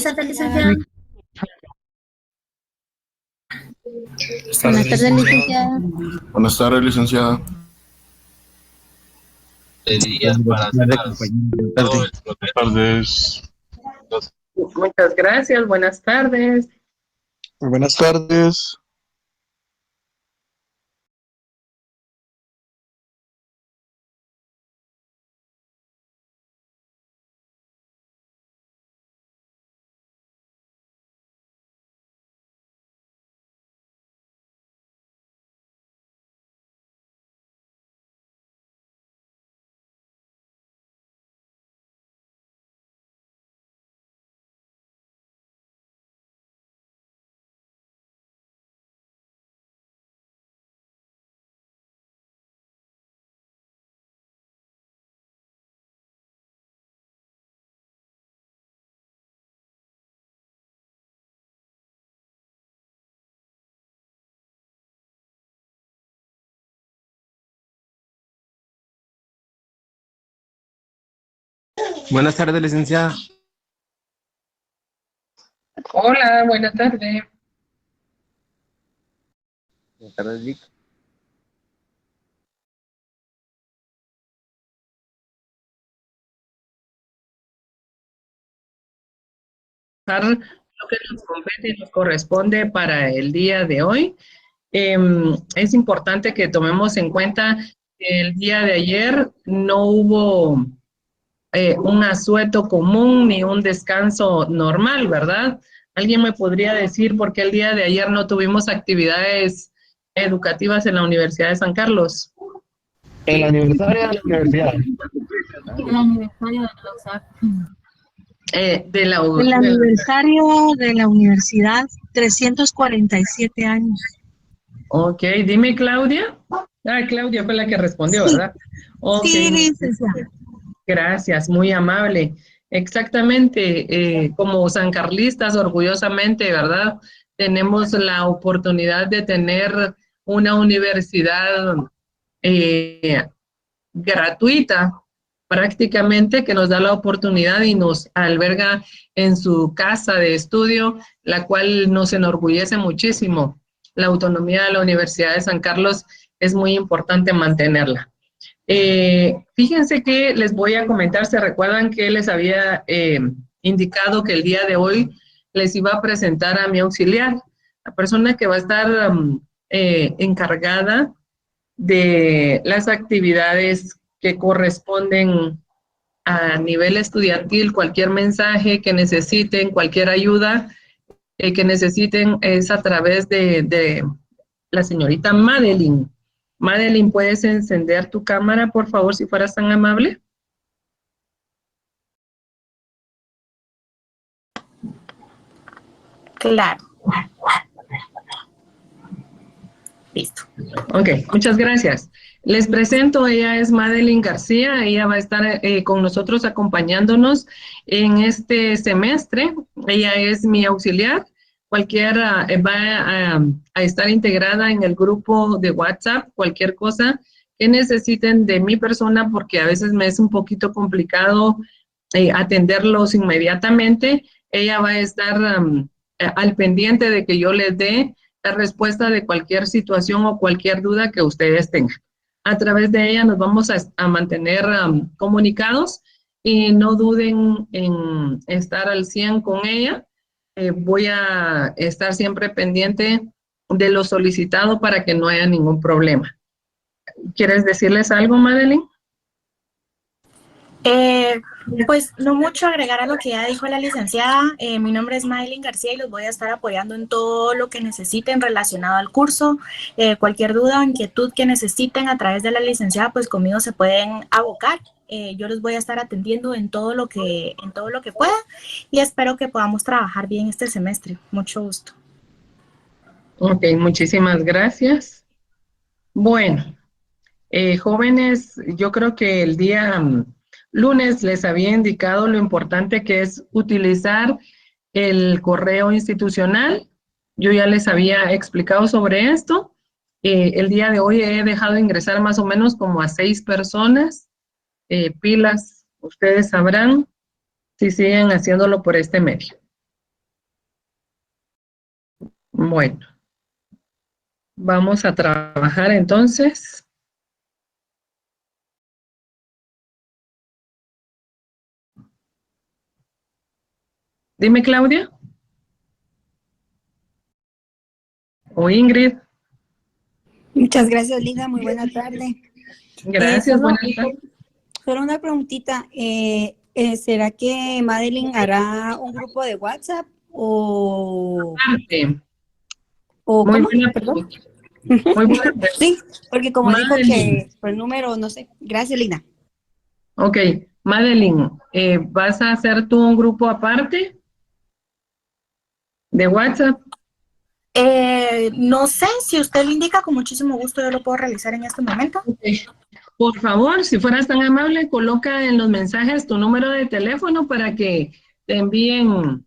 tardes, licenciada. Buenas tardes, licenciada. Buenas tardes, licenciada. Buenas tardes. Muchas gracias, buenas tardes. Buenas tardes. Buenas tardes, licenciada. Hola, buenas tardes. Buenas tardes, Vic. Lo que nos compete y nos corresponde para el día de hoy. Es importante que tomemos en cuenta que el día de ayer no hubo un asueto común ni un descanso normal, ¿verdad? ¿Alguien me podría decir por qué el día de ayer no tuvimos actividades educativas en la Universidad de San Carlos? El aniversario de la universidad. El aniversario de la USAC. El aniversario de la universidad, 347 años. Ok, dime, Claudia. Ah, Claudia fue la que respondió, Sí, ¿verdad? Ok, sí, licenciada. gracias, muy amable. Exactamente, como sancarlistas, orgullosamente, ¿verdad? Tenemos la oportunidad de tener una universidad eh, gratuita, prácticamente, que nos da la oportunidad y nos alberga en su casa de estudio, la cual nos enorgullece muchísimo. La autonomía de la Universidad de San Carlos es muy importante mantenerla. Fíjense que les voy a comentar, se recuerdan que les había indicado que el día de hoy les iba a presentar a mi auxiliar, la persona que va a estar encargada de las actividades que corresponden a nivel estudiantil, cualquier mensaje que necesiten, cualquier ayuda que necesiten es a través de la señorita Madeline. Madeline, ¿puedes encender tu cámara, por favor, si fueras tan amable? Claro. Listo. Ok, muchas gracias. Les presento, ella es Madeline García, ella va a estar con nosotros acompañándonos en este semestre. Ella es mi auxiliar. Cualquiera va a estar integrada en el grupo de WhatsApp, cualquier cosa que necesiten de mi persona, porque a veces me es un poquito complicado atenderlos inmediatamente. Ella va a estar al pendiente de que yo les dé la respuesta de cualquier situación o cualquier duda que ustedes tengan. A través de ella nos vamos a mantener comunicados y no duden en estar al 100 con ella. Voy a estar siempre pendiente de lo solicitado para que no haya ningún problema. ¿Quieres decirles algo, Madeline? Pues no mucho agregar a lo que ya dijo la licenciada. Mi nombre es Madeline García y los voy a estar apoyando en todo lo que necesiten relacionado al curso. Cualquier duda o inquietud que necesiten a través de la licenciada, pues conmigo se pueden abocar. Yo los voy a estar atendiendo en todo lo que pueda y espero que podamos trabajar bien este semestre. Mucho gusto. Ok, muchísimas gracias. Bueno, jóvenes, yo creo que el día lunes les había indicado lo importante que es utilizar el correo institucional. Yo ya les había explicado sobre esto. El día de hoy he dejado ingresar más o menos como a 6 personas. Pilas, ustedes sabrán si siguen haciéndolo por este medio. Bueno, vamos a trabajar entonces. Dime, Claudia. O Ingrid. Muchas gracias, Linda. Muy buena tarde. Gracias, buenas tardes. Solo una preguntita. ¿Será que Madeline hará un grupo de WhatsApp o Muy cómo? buena Perdón. pregunta. Muy buena pregunta. Sí, porque como dijo Madeline. que por el número, no sé. Gracias, Linda. Ok, Madeline, ¿vas a hacer tú un grupo aparte de WhatsApp? No sé, si usted lo indica, con muchísimo gusto yo lo puedo realizar en este momento. Ok. Por favor, si fueras tan amable, coloca en los mensajes tu número de teléfono para que te envíen,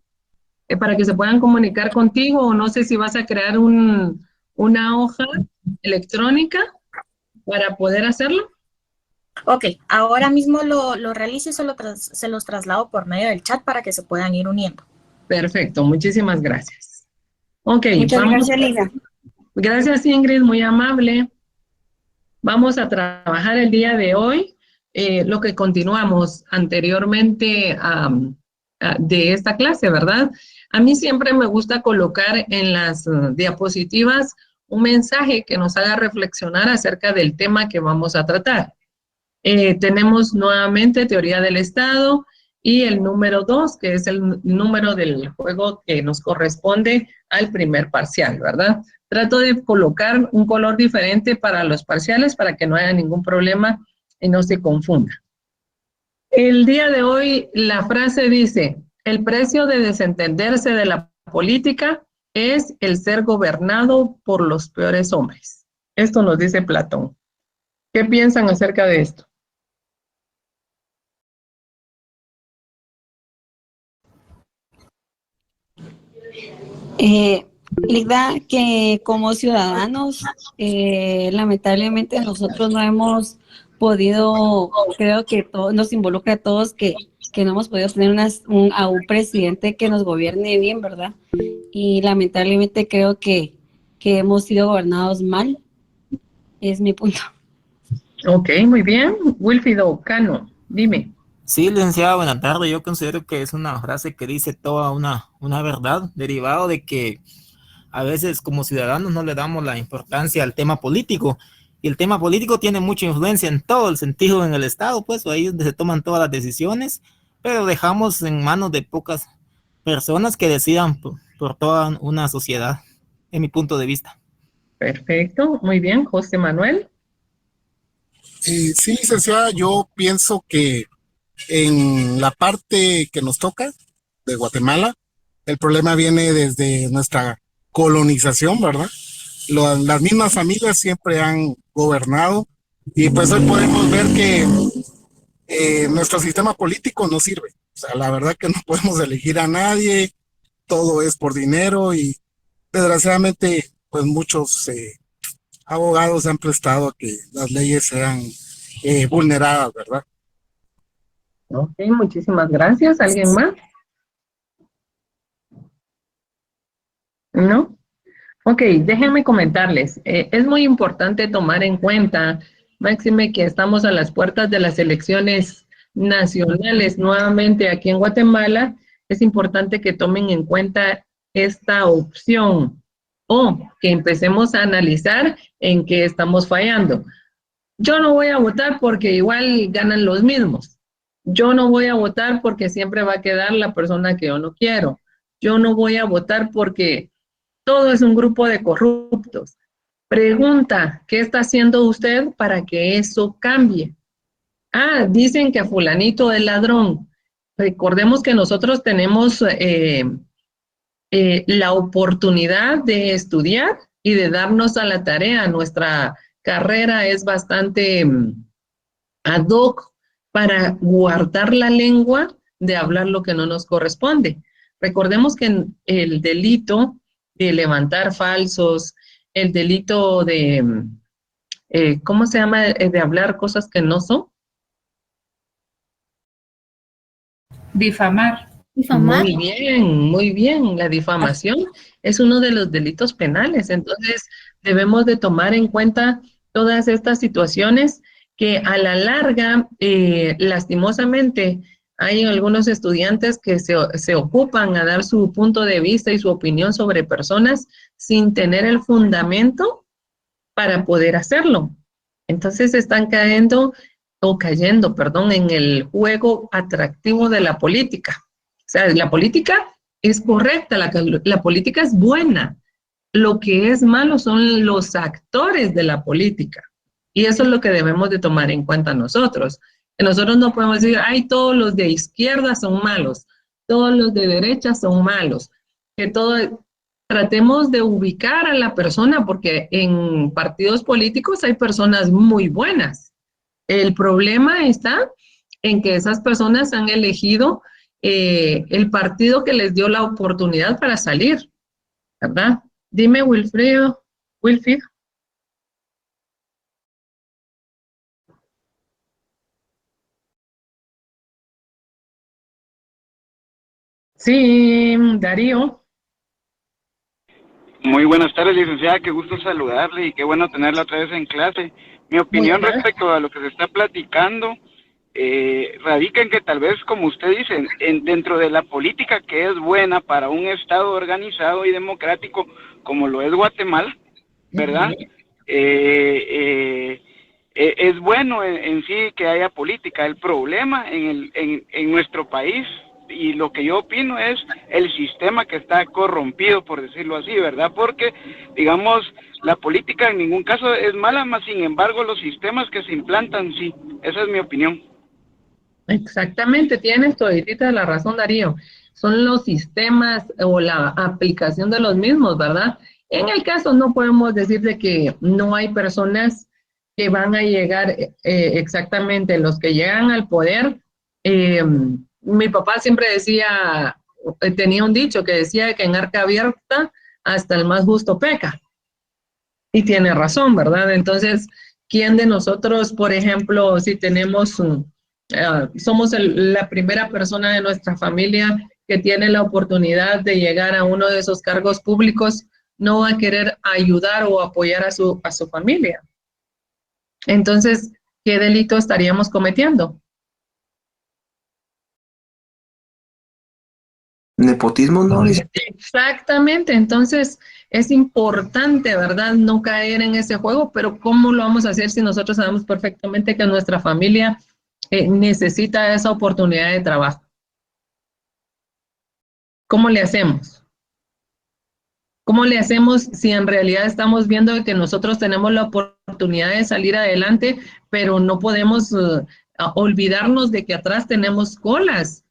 para que se puedan comunicar contigo, o no sé si vas a crear una hoja electrónica para poder hacerlo. Ok, ahora mismo lo realizo y se los traslado por medio del chat para que se puedan ir uniendo. Perfecto, muchísimas gracias. Ok, Muchas vamos. gracias, Linda. Gracias, Ingrid, muy amable. Vamos a trabajar el día de hoy lo que continuamos anteriormente de esta clase, ¿verdad? A mí siempre me gusta colocar en las diapositivas un mensaje que nos haga reflexionar acerca del tema que vamos a tratar. Tenemos nuevamente teoría del Estado y el número 2, que es el número del juego que nos corresponde al primer parcial, ¿verdad? Trato de colocar un color diferente para los parciales para que no haya ningún problema y no se confunda. El día de hoy la frase dice, el precio de desentenderse de la política es el ser gobernado por los peores hombres. Esto nos dice Platón. ¿Qué piensan acerca de esto? Linda, que como ciudadanos, lamentablemente nosotros no hemos podido, creo que todo, nos involucra a todos que no hemos podido tener a un presidente que nos gobierne bien, ¿verdad? Y lamentablemente creo que hemos sido gobernados mal, es mi punto. Ok, muy bien. Wilfrido Cano, dime. Sí, licenciada, buenas tardes. Yo considero que es una frase que dice toda una verdad, derivado de que a veces como ciudadanos no le damos la importancia al tema político, y el tema político tiene mucha influencia en todo el sentido en el Estado, pues ahí es donde se toman todas las decisiones, pero dejamos en manos de pocas personas que decidan por toda una sociedad, en mi punto de vista. Perfecto, muy bien. José Manuel. Sí, licenciada, yo pienso que en la parte que nos toca de Guatemala, el problema viene desde nuestra colonización, ¿verdad? Las mismas familias siempre han gobernado y pues hoy podemos ver que nuestro sistema político no sirve. O sea, la verdad que no podemos elegir a nadie, todo es por dinero y desgraciadamente pues muchos abogados han prestado a que las leyes sean vulneradas, ¿verdad? Ok, muchísimas gracias. ¿Alguien más? ¿No? Ok, déjenme comentarles. Es muy importante tomar en cuenta, máxime, que estamos a las puertas de las elecciones nacionales nuevamente aquí en Guatemala. Es importante que tomen en cuenta esta opción o que empecemos a analizar en qué estamos fallando. Yo no voy a votar porque igual ganan los mismos. Yo no voy a votar porque siempre va a quedar la persona que yo no quiero. Yo no voy a votar porque todo es un grupo de corruptos. Pregunta, ¿qué está haciendo usted para que eso cambie? Ah, dicen que fulanito es ladrón. Recordemos que nosotros tenemos la oportunidad de estudiar y de darnos a la tarea. Nuestra carrera es bastante ad hoc para guardar la lengua de hablar lo que no nos corresponde. Recordemos que el delito de levantar falsos, el delito de, ¿cómo se llama? De hablar cosas que no son. Difamar. Difamar. Muy bien. La difamación es uno de los delitos penales. Entonces, debemos de tomar en cuenta todas estas situaciones que a la larga, lastimosamente, hay algunos estudiantes que se ocupan a dar su punto de vista y su opinión sobre personas sin tener el fundamento para poder hacerlo. Entonces están cayendo, perdón, en el juego atractivo de la política. O sea, la política es correcta, la política es buena. Lo que es malo son los actores de la política. Y eso es lo que debemos de tomar en cuenta nosotros. Que nosotros no podemos decir, ay, todos los de izquierda son malos, todos los de derecha son malos, que tratemos de ubicar a la persona, porque en partidos políticos hay personas muy buenas. El problema está en que esas personas han elegido el partido que les dio la oportunidad para salir, ¿verdad? Dime, Wilfried. Sí, Darío. Muy buenas tardes, licenciada, qué gusto saludarle y qué bueno tenerla otra vez en clase. Mi opinión respecto a lo que se está platicando radica en que tal vez, como usted dice, dentro de la política que es buena para un Estado organizado y democrático como lo es Guatemala, ¿verdad? Es bueno en sí que haya política. El problema en nuestro país, y lo que yo opino, es el sistema que está corrompido, por decirlo así, ¿verdad? Porque, digamos, la política en ningún caso es mala, más sin embargo los sistemas que se implantan, sí. Esa es mi opinión. Exactamente, tienes toditita la razón, Darío. Son los sistemas o la aplicación de los mismos, ¿verdad? En el caso no podemos decir de que no hay personas que van a llegar exactamente, los que llegan al poder. Mi papá siempre decía, tenía un dicho que decía que en arca abierta hasta el más justo peca. Y tiene razón, ¿verdad? Entonces, ¿quién de nosotros, por ejemplo, si tenemos somos la primera persona de nuestra familia que tiene la oportunidad de llegar a uno de esos cargos públicos, no va a querer ayudar o apoyar a su familia? Entonces, ¿qué delito estaríamos cometiendo? Nepotismo, ¿no? Exactamente, entonces es importante, ¿verdad?, no caer en ese juego, pero ¿cómo lo vamos a hacer si nosotros sabemos perfectamente que nuestra familia necesita esa oportunidad de trabajo? ¿Cómo le hacemos? ¿Cómo le hacemos si en realidad estamos viendo que nosotros tenemos la oportunidad de salir adelante, pero no podemos olvidarnos de que atrás tenemos colas?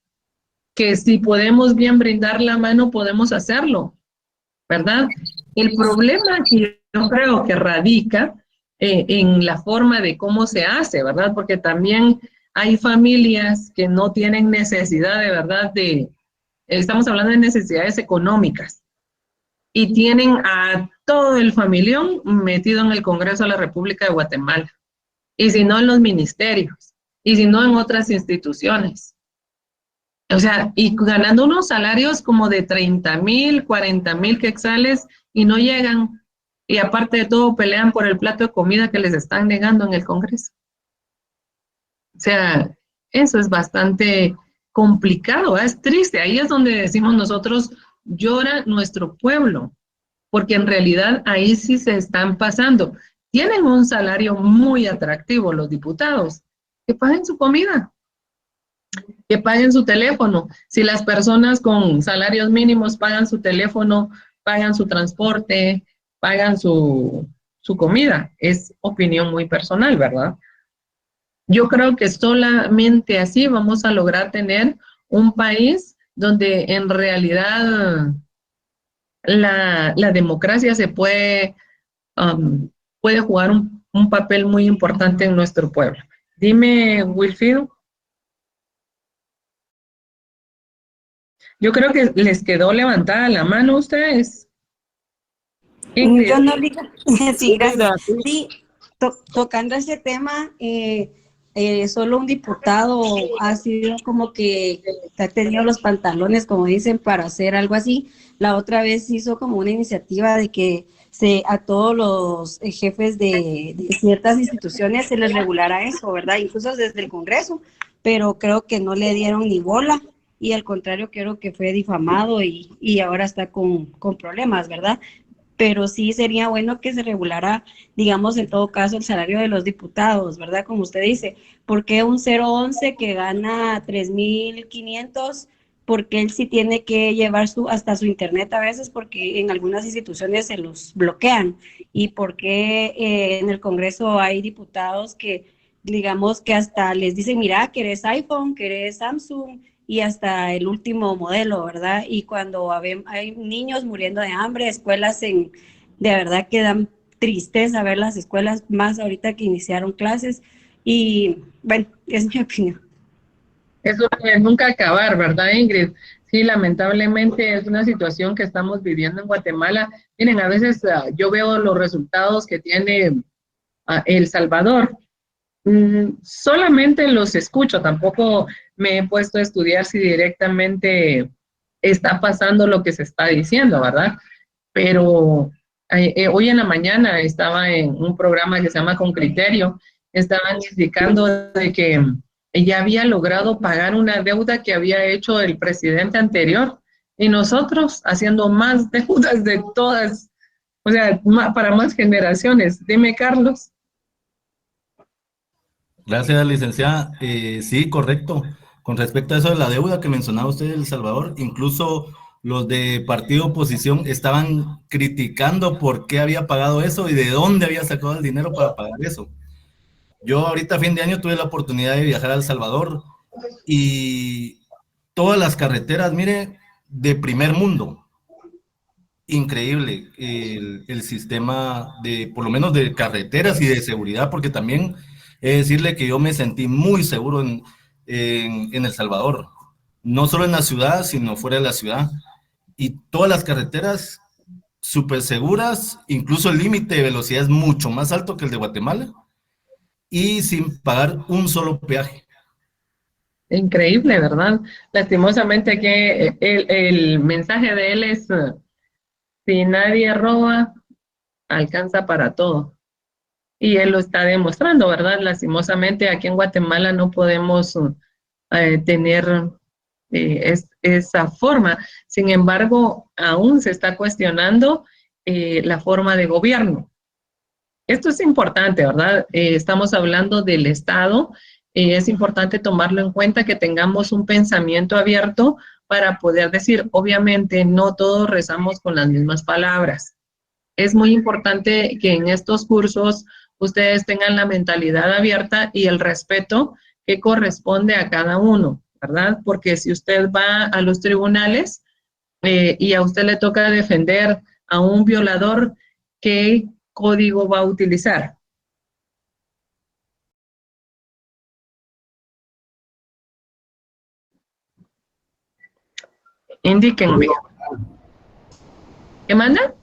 Que si podemos bien brindar la mano, podemos hacerlo, ¿verdad? El problema que yo creo que radica en la forma de cómo se hace, ¿verdad? Porque también hay familias que no tienen necesidad de verdad estamos hablando de necesidades económicas, y tienen a todo el familión metido en el Congreso de la República de Guatemala, y si no en los ministerios, y si no en otras instituciones. O sea, y ganando unos salarios como de 30,000, 40,000 quetzales y no llegan. Y aparte de todo, pelean por el plato de comida que les están negando en el Congreso. O sea, eso es bastante complicado, es triste. Ahí es donde decimos nosotros, llora nuestro pueblo, porque en realidad ahí sí se están pasando. Tienen un salario muy atractivo los diputados, que paguen su comida, que paguen su teléfono. Si las personas con salarios mínimos pagan su teléfono, pagan su transporte, pagan su comida, es opinión muy personal, ¿verdad? Yo creo que solamente así vamos a lograr tener un país donde en realidad la democracia se puede jugar un papel muy importante en nuestro pueblo. Dime, Wilfried. Yo creo que les quedó levantada la mano a ustedes. Yo no digo, sí, gracias. Sí, tocando ese tema, solo un diputado ha sido como que ha tenido los pantalones, como dicen, para hacer algo así. La otra vez hizo como una iniciativa de que a todos los jefes de ciertas instituciones se les regulara eso, ¿verdad? Incluso desde el Congreso, pero creo que no le dieron ni bola y al contrario creo que fue difamado y ahora está con problemas, ¿verdad? Pero sí sería bueno que se regulara, digamos, en todo caso, el salario de los diputados, ¿verdad? Como usted dice, ¿por qué un 011 que gana 3.500? Porque él sí tiene que llevar hasta su internet a veces, porque en algunas instituciones se los bloquean. ¿Y por qué en el Congreso hay diputados que, digamos, que hasta les dicen, mira, querés iPhone, querés Samsung, y hasta el último modelo, ¿verdad? Y cuando hay niños muriendo de hambre, escuelas de verdad que dan tristeza ver las escuelas, más ahorita que iniciaron clases, y bueno, es mi opinión. Eso de nunca acabar, ¿verdad, Ingrid? Sí, lamentablemente es una situación que estamos viviendo en Guatemala. Miren, a veces yo veo los resultados que tiene El Salvador. Solamente los escucho, tampoco me he puesto a estudiar si directamente está pasando lo que se está diciendo, ¿verdad? Pero hoy en la mañana estaba en un programa que se llama Con Criterio, estaban indicando de que ella había logrado pagar una deuda que había hecho el presidente anterior y nosotros haciendo más deudas de todas, o sea, para más generaciones. Dime, Carlos. Gracias, licenciada. Sí, correcto. Con respecto a eso de la deuda que mencionaba usted de El Salvador, incluso los de partido oposición estaban criticando por qué había pagado eso y de dónde había sacado el dinero para pagar eso. Yo ahorita a fin de año tuve la oportunidad de viajar a El Salvador y todas las carreteras, mire, de primer mundo. Increíble el sistema de, por lo menos de carreteras y de seguridad, porque también decirle que yo me sentí muy seguro en El Salvador, no solo en la ciudad, sino fuera de la ciudad. Y todas las carreteras súper seguras, incluso el límite de velocidad es mucho más alto que el de Guatemala y sin pagar un solo peaje. Increíble, ¿verdad? Lastimosamente aquí el mensaje de él es, si nadie roba, alcanza para todo. Y él lo está demostrando, ¿verdad? Lastimosamente aquí en Guatemala no podemos tener esa forma. Sin embargo, aún se está cuestionando la forma de gobierno. Esto es importante, ¿verdad? Estamos hablando del Estado. Es importante tomarlo en cuenta, que tengamos un pensamiento abierto para poder decir, obviamente, no todos rezamos con las mismas palabras. Es muy importante que en estos cursos ustedes tengan la mentalidad abierta y el respeto que corresponde a cada uno, ¿verdad? Porque si usted va a los tribunales y a usted le toca defender a un violador, ¿qué código va a utilizar? Indíquenme. ¿Qué manda?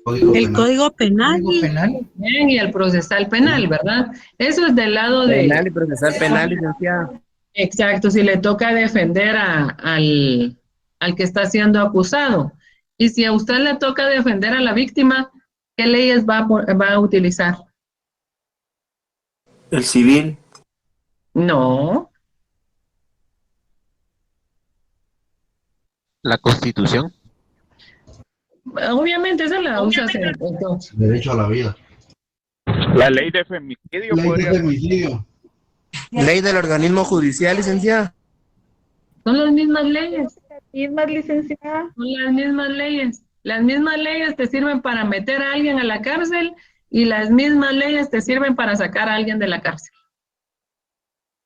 El Código Penal. Bien, y el procesal penal, ¿verdad? Eso es del lado de... Penal y procesal penal, licenciada. Exacto, si le toca defender al que está siendo acusado. Y si a usted le toca defender a la víctima, ¿qué leyes va a utilizar? El civil. No. La Constitución. Obviamente esa la usas en... Derecho a la vida. La ley de femicidio podría ser. Ley del organismo judicial, licenciada. Son las mismas leyes. Mismas, licenciada. Son las mismas leyes. Las mismas leyes te sirven para meter a alguien a la cárcel y las mismas leyes te sirven para sacar a alguien de la cárcel.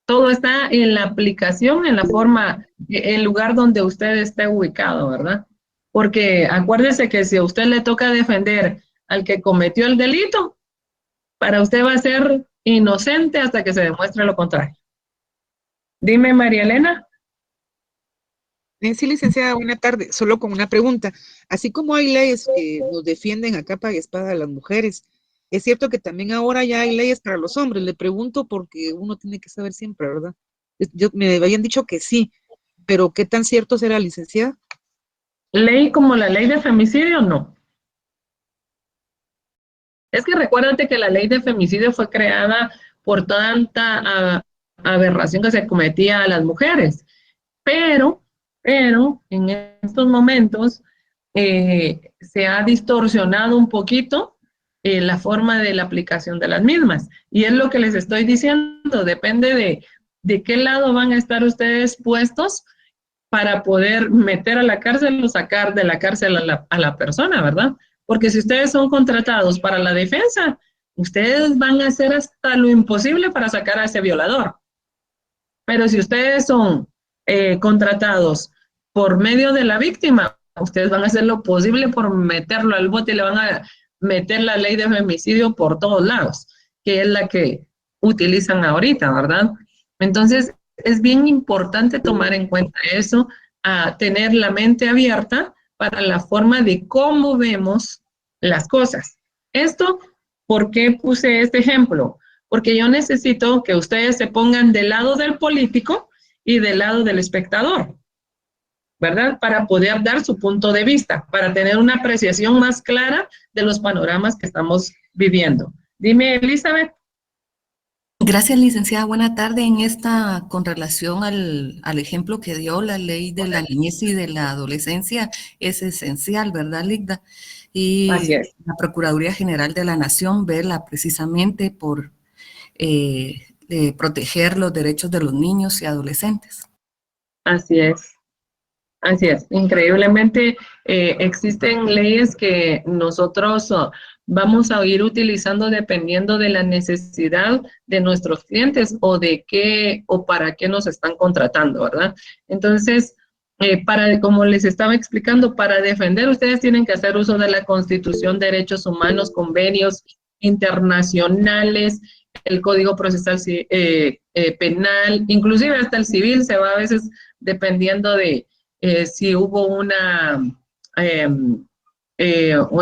Todo está en la aplicación, en la forma, el lugar donde usted esté ubicado, ¿verdad? Porque acuérdese que si a usted le toca defender al que cometió el delito, para usted va a ser inocente hasta que se demuestre lo contrario. Dime, María Elena. Sí, licenciada, buena tarde. Solo con una pregunta. Así como hay leyes que nos defienden a capa y espada a las mujeres, Es cierto que también ahora ya hay leyes para los hombres. Le pregunto porque uno tiene que saber siempre, ¿verdad? Me habían dicho que sí, pero ¿qué tan cierto será, licenciada? Ley como la ley de femicidio, no. Es que recuérdate que la ley de femicidio fue creada por tanta aberración que se cometía a las mujeres. Pero en estos momentos se ha distorsionado un poquito la forma de la aplicación de las mismas. Y es lo que les estoy diciendo, depende de qué lado van a estar ustedes puestos para poder meter a la cárcel o sacar de la cárcel a la persona, ¿verdad? Porque si ustedes son contratados para la defensa, ustedes van a hacer hasta lo imposible para sacar a ese violador. Pero si ustedes son contratados por medio de la víctima, ustedes van a hacer lo posible por meterlo al bote y le van a meter la ley de femicidio por todos lados, que es la que utilizan ahorita, ¿verdad? Entonces, es bien importante tomar en cuenta eso, a tener la mente abierta para la forma de cómo vemos las cosas. Esto, ¿por qué puse este ejemplo? Porque yo necesito que ustedes se pongan del lado del político y del lado del espectador, ¿verdad? Para poder dar su punto de vista, para tener una apreciación más clara de los panoramas que estamos viviendo. Dime, Elizabeth. Gracias, licenciada. Buena tarde. Con relación al ejemplo que dio la ley de la niñez y de la adolescencia, es esencial, ¿verdad, Ligda? Y la Procuraduría General de la Nación vela precisamente por proteger los derechos de los niños y adolescentes. Así es. Así es. Increíblemente existen leyes que nosotros vamos a ir utilizando dependiendo de la necesidad de nuestros clientes o de qué o para qué nos están contratando, ¿verdad? Entonces, como les estaba explicando, para defender ustedes tienen que hacer uso de la Constitución, derechos humanos, convenios internacionales, el Código Procesal Penal, inclusive hasta el civil se va a veces dependiendo de si hubo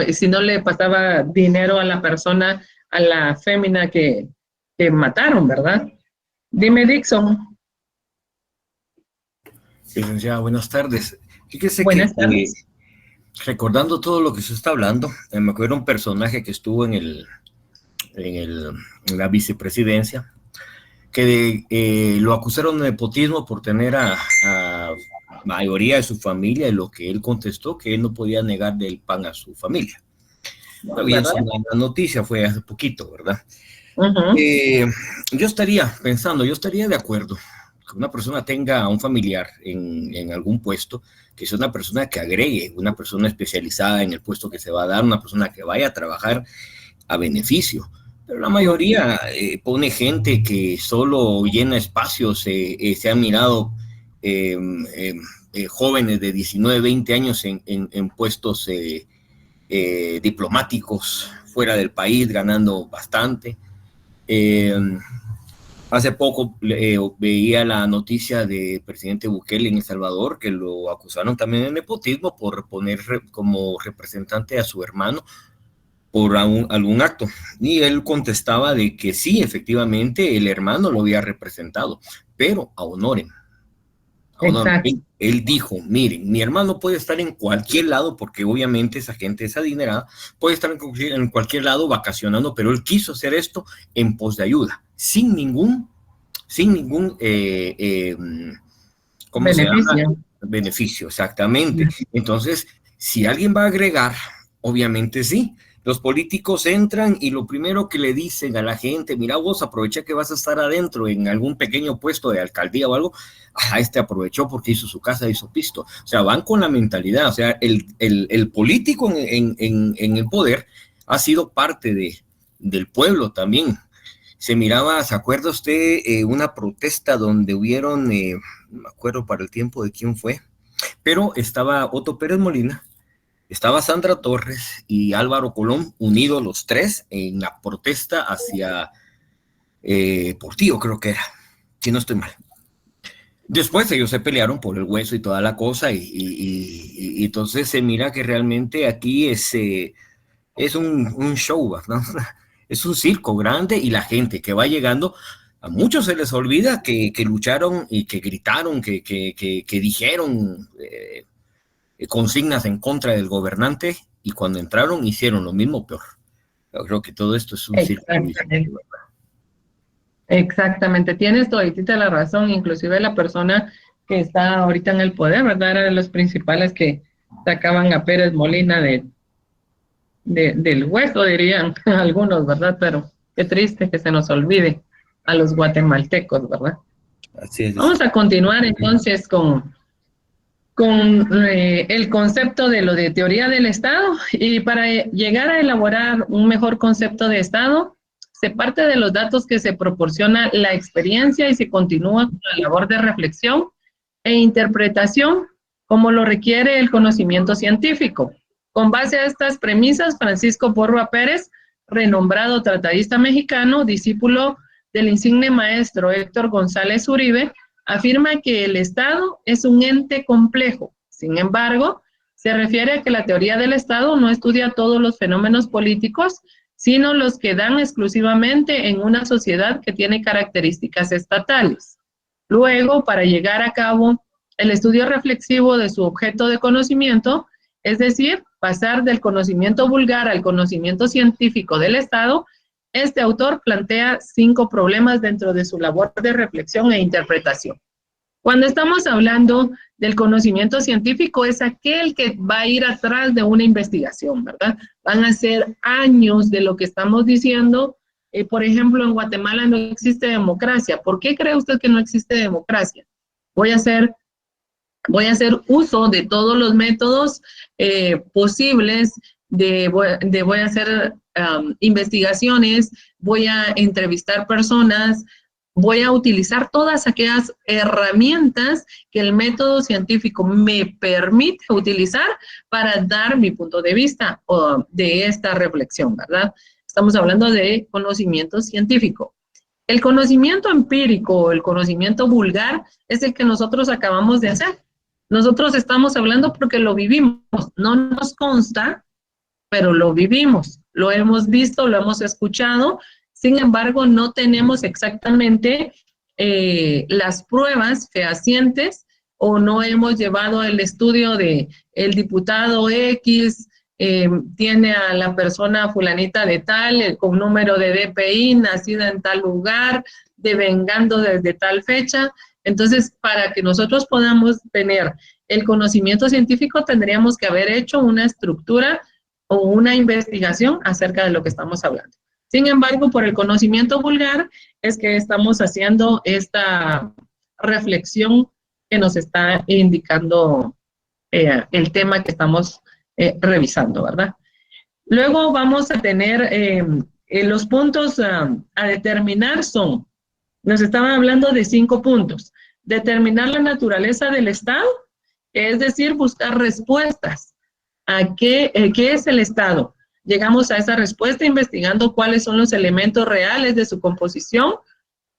si no le pasaba dinero a la persona, a la fémina que mataron, ¿verdad? Dime, Dixon. Licenciada, buenas tardes. Fíjese buenas que tardes. Recordando todo lo que se está hablando, me acuerdo un personaje que estuvo en la vicepresidencia, que lo acusaron de nepotismo por tener a mayoría de su familia, y lo que él contestó que él no podía negarle el pan a su familia. Había una noticia, fue hace poquito, ¿verdad? Yo estaría de acuerdo que una persona tenga a un familiar en algún puesto, que sea una persona que agregue, una persona especializada en el puesto que se va a dar, una persona que vaya a trabajar a beneficio. Pero la mayoría pone gente que solo llena espacios. Se han mirado jóvenes de 19, 20 años en puestos diplomáticos fuera del país, ganando bastante. Hace poco veía la noticia del presidente Bukele en El Salvador, que lo acusaron también de nepotismo por poner como representante a su hermano por algún acto. Y él contestaba de que sí, efectivamente, el hermano lo había representado, pero a honorem. Él dijo, miren, mi hermano puede estar en cualquier lado, porque obviamente esa gente es adinerada, puede estar en cualquier lado vacacionando, pero él quiso hacer esto en pos de ayuda, sin ningún ¿cómo se llama? Beneficio, exactamente. Entonces, si alguien va a agregar, obviamente sí. Los políticos entran y lo primero que le dicen a la gente, mira vos, aprovecha que vas a estar adentro en algún pequeño puesto de alcaldía o algo, este aprovechó porque hizo su casa, hizo pisto. O sea, van con la mentalidad, o sea, el político en el poder ha sido parte del pueblo también. Se miraba, ¿se acuerda usted una protesta donde hubieron, no me acuerdo para el tiempo de quién fue, pero estaba Otto Pérez Molina, estaba Sandra Torres y Álvaro Colón, unidos los tres en la protesta hacia Portillo, creo que era, si no estoy mal. Después ellos se pelearon por el hueso y toda la cosa, y entonces se mira que realmente aquí es un show, ¿no? Es un circo grande y la gente que va llegando, a muchos se les olvida que lucharon y que gritaron, que dijeron consignas en contra del gobernante y cuando entraron hicieron lo mismo, peor. Yo creo que todo esto es un circo. Exactamente, tienes toditita la razón, inclusive la persona que está ahorita en el poder, ¿verdad? Era de los principales que sacaban a Pérez Molina del hueso, dirían algunos, ¿verdad? Pero qué triste que se nos olvide a los guatemaltecos, ¿verdad? Así es. Vamos a continuar entonces con el concepto de lo de teoría del Estado, y para llegar a elaborar un mejor concepto de Estado, se parte de los datos que se proporciona la experiencia y se continúa con la labor de reflexión e interpretación como lo requiere el conocimiento científico. Con base a estas premisas, Francisco Porra Pérez, renombrado tratadista mexicano, discípulo del insigne maestro Héctor González Uribe, afirma que el Estado es un ente complejo. Sin embargo, se refiere a que la teoría del Estado no estudia todos los fenómenos políticos, sino los que dan exclusivamente en una sociedad que tiene características estatales. Luego, para llegar a cabo el estudio reflexivo de su objeto de conocimiento, es decir, pasar del conocimiento vulgar al conocimiento científico del Estado, este autor plantea 5 problemas dentro de su labor de reflexión e interpretación. Cuando estamos hablando del conocimiento científico, es aquel que va a ir atrás de una investigación, ¿verdad? Van a ser años de lo que estamos diciendo. Por ejemplo, en Guatemala no existe democracia. ¿Por qué cree usted que no existe democracia? Voy a hacer uso de todos los métodos posibles, voy a hacer investigaciones, voy a entrevistar personas, voy a utilizar todas aquellas herramientas que el método científico me permite utilizar para dar mi punto de vista de esta reflexión, ¿verdad? Estamos hablando de conocimiento científico. El conocimiento empírico, el conocimiento vulgar, es el que nosotros acabamos de hacer. Nosotros estamos hablando porque lo vivimos, no nos consta, pero lo vivimos, lo hemos visto, lo hemos escuchado. Sin embargo, no tenemos exactamente las pruebas fehacientes o no hemos llevado el estudio de el diputado X, tiene a la persona fulanita de tal, con número de DPI, nacida en tal lugar, devengando desde tal fecha. Entonces, para que nosotros podamos tener el conocimiento científico, tendríamos que haber hecho una estructura o una investigación acerca de lo que estamos hablando. Sin embargo, por el conocimiento vulgar es que estamos haciendo esta reflexión que nos está indicando el tema que estamos revisando, ¿verdad? Luego vamos a tener los puntos a determinar nos estaban hablando de 5 puntos. Determinar la naturaleza del Estado, es decir, buscar respuestas a qué es el Estado. Llegamos a esa respuesta investigando cuáles son los elementos reales de su composición,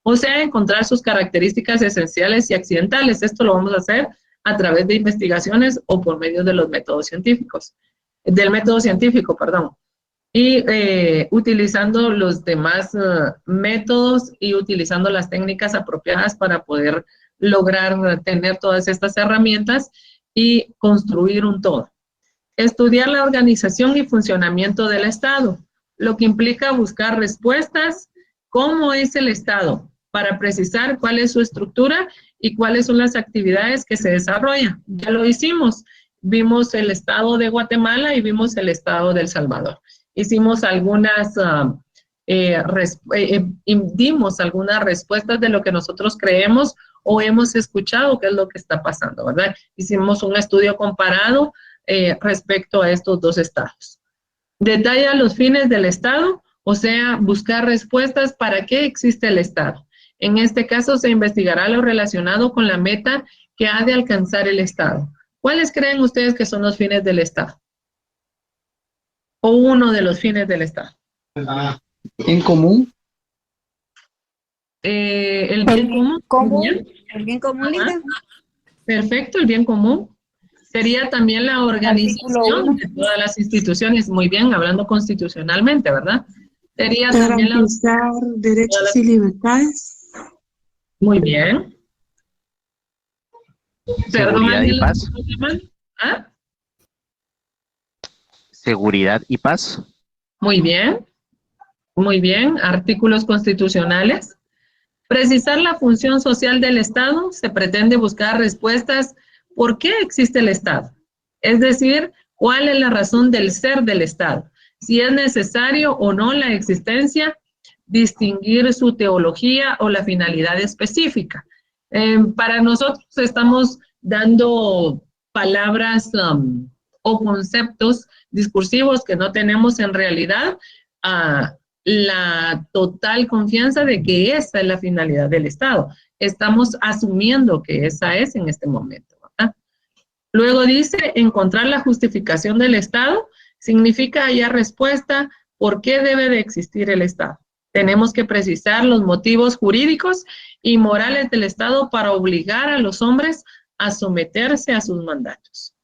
o sea, encontrar sus características esenciales y accidentales. Esto lo vamos a hacer a través de investigaciones o por medio de los métodos científicos, del método científico, perdón. Y utilizando los demás métodos y utilizando las técnicas apropiadas para poder lograr tener todas estas herramientas y construir un todo. Estudiar la organización y funcionamiento del Estado, lo que implica buscar respuestas, cómo es el Estado, para precisar cuál es su estructura y cuáles son las actividades que se desarrollan. Ya lo hicimos, vimos el Estado de Guatemala y vimos el Estado de El Salvador. Hicimos dimos algunas respuestas de lo que nosotros creemos o hemos escuchado que es lo que está pasando, ¿verdad? Hicimos un estudio comparado respecto a estos 2 estados. Detalla los fines del Estado, o sea, buscar respuestas para qué existe el Estado. En este caso se investigará lo relacionado con la meta que ha de alcanzar el Estado. ¿Cuáles creen ustedes que son los fines del Estado? O uno de los fines del Estado. ¿En común? El bien común. El bien común, Linda. Perfecto, el bien común. Sería también la organización de todas las instituciones, muy bien, hablando constitucionalmente, ¿verdad? Sería también garantizar derechos y libertades. Muy bien. Seguridad y paz. ¿Ah? Seguridad y paz. Muy bien. Muy bien. Artículos constitucionales. Precisar la función social del Estado. Se pretende buscar respuestas. ¿Por qué existe el Estado? Es decir, ¿cuál es la razón del ser del Estado? Si es necesario o no la existencia, distinguir su teología o la finalidad específica. Para nosotros estamos dando palabras o conceptos discursivos que no tenemos en realidad la total confianza de que esa es la finalidad del Estado. Estamos asumiendo que esa es en este momento, ¿verdad? Luego dice, encontrar la justificación del Estado significa hallar respuesta por qué debe de existir el Estado. Tenemos que precisar los motivos jurídicos y morales del Estado para obligar a los hombres a someterse a sus mandatos.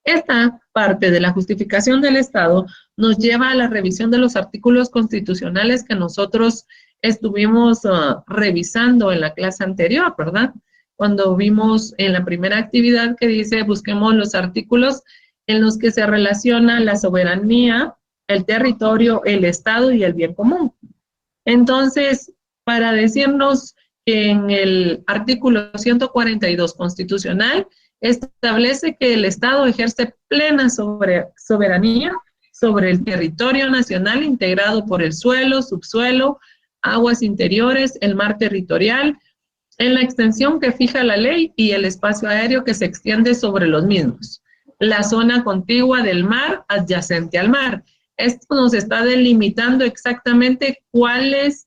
Esta parte de la justificación del Estado nos lleva a la revisión de los artículos constitucionales que nosotros estuvimos revisando en la clase anterior, ¿verdad? Cuando vimos en la primera actividad que dice busquemos los artículos en los que se relaciona la soberanía, el territorio, el Estado y el bien común. Entonces, para decirnos que en el artículo 142 constitucional establece que el Estado ejerce plena soberanía sobre el territorio nacional integrado por el suelo, subsuelo, aguas interiores, el mar territorial, en la extensión que fija la ley y el espacio aéreo que se extiende sobre los mismos. La zona contigua del mar adyacente al mar. Esto nos está delimitando exactamente cuál es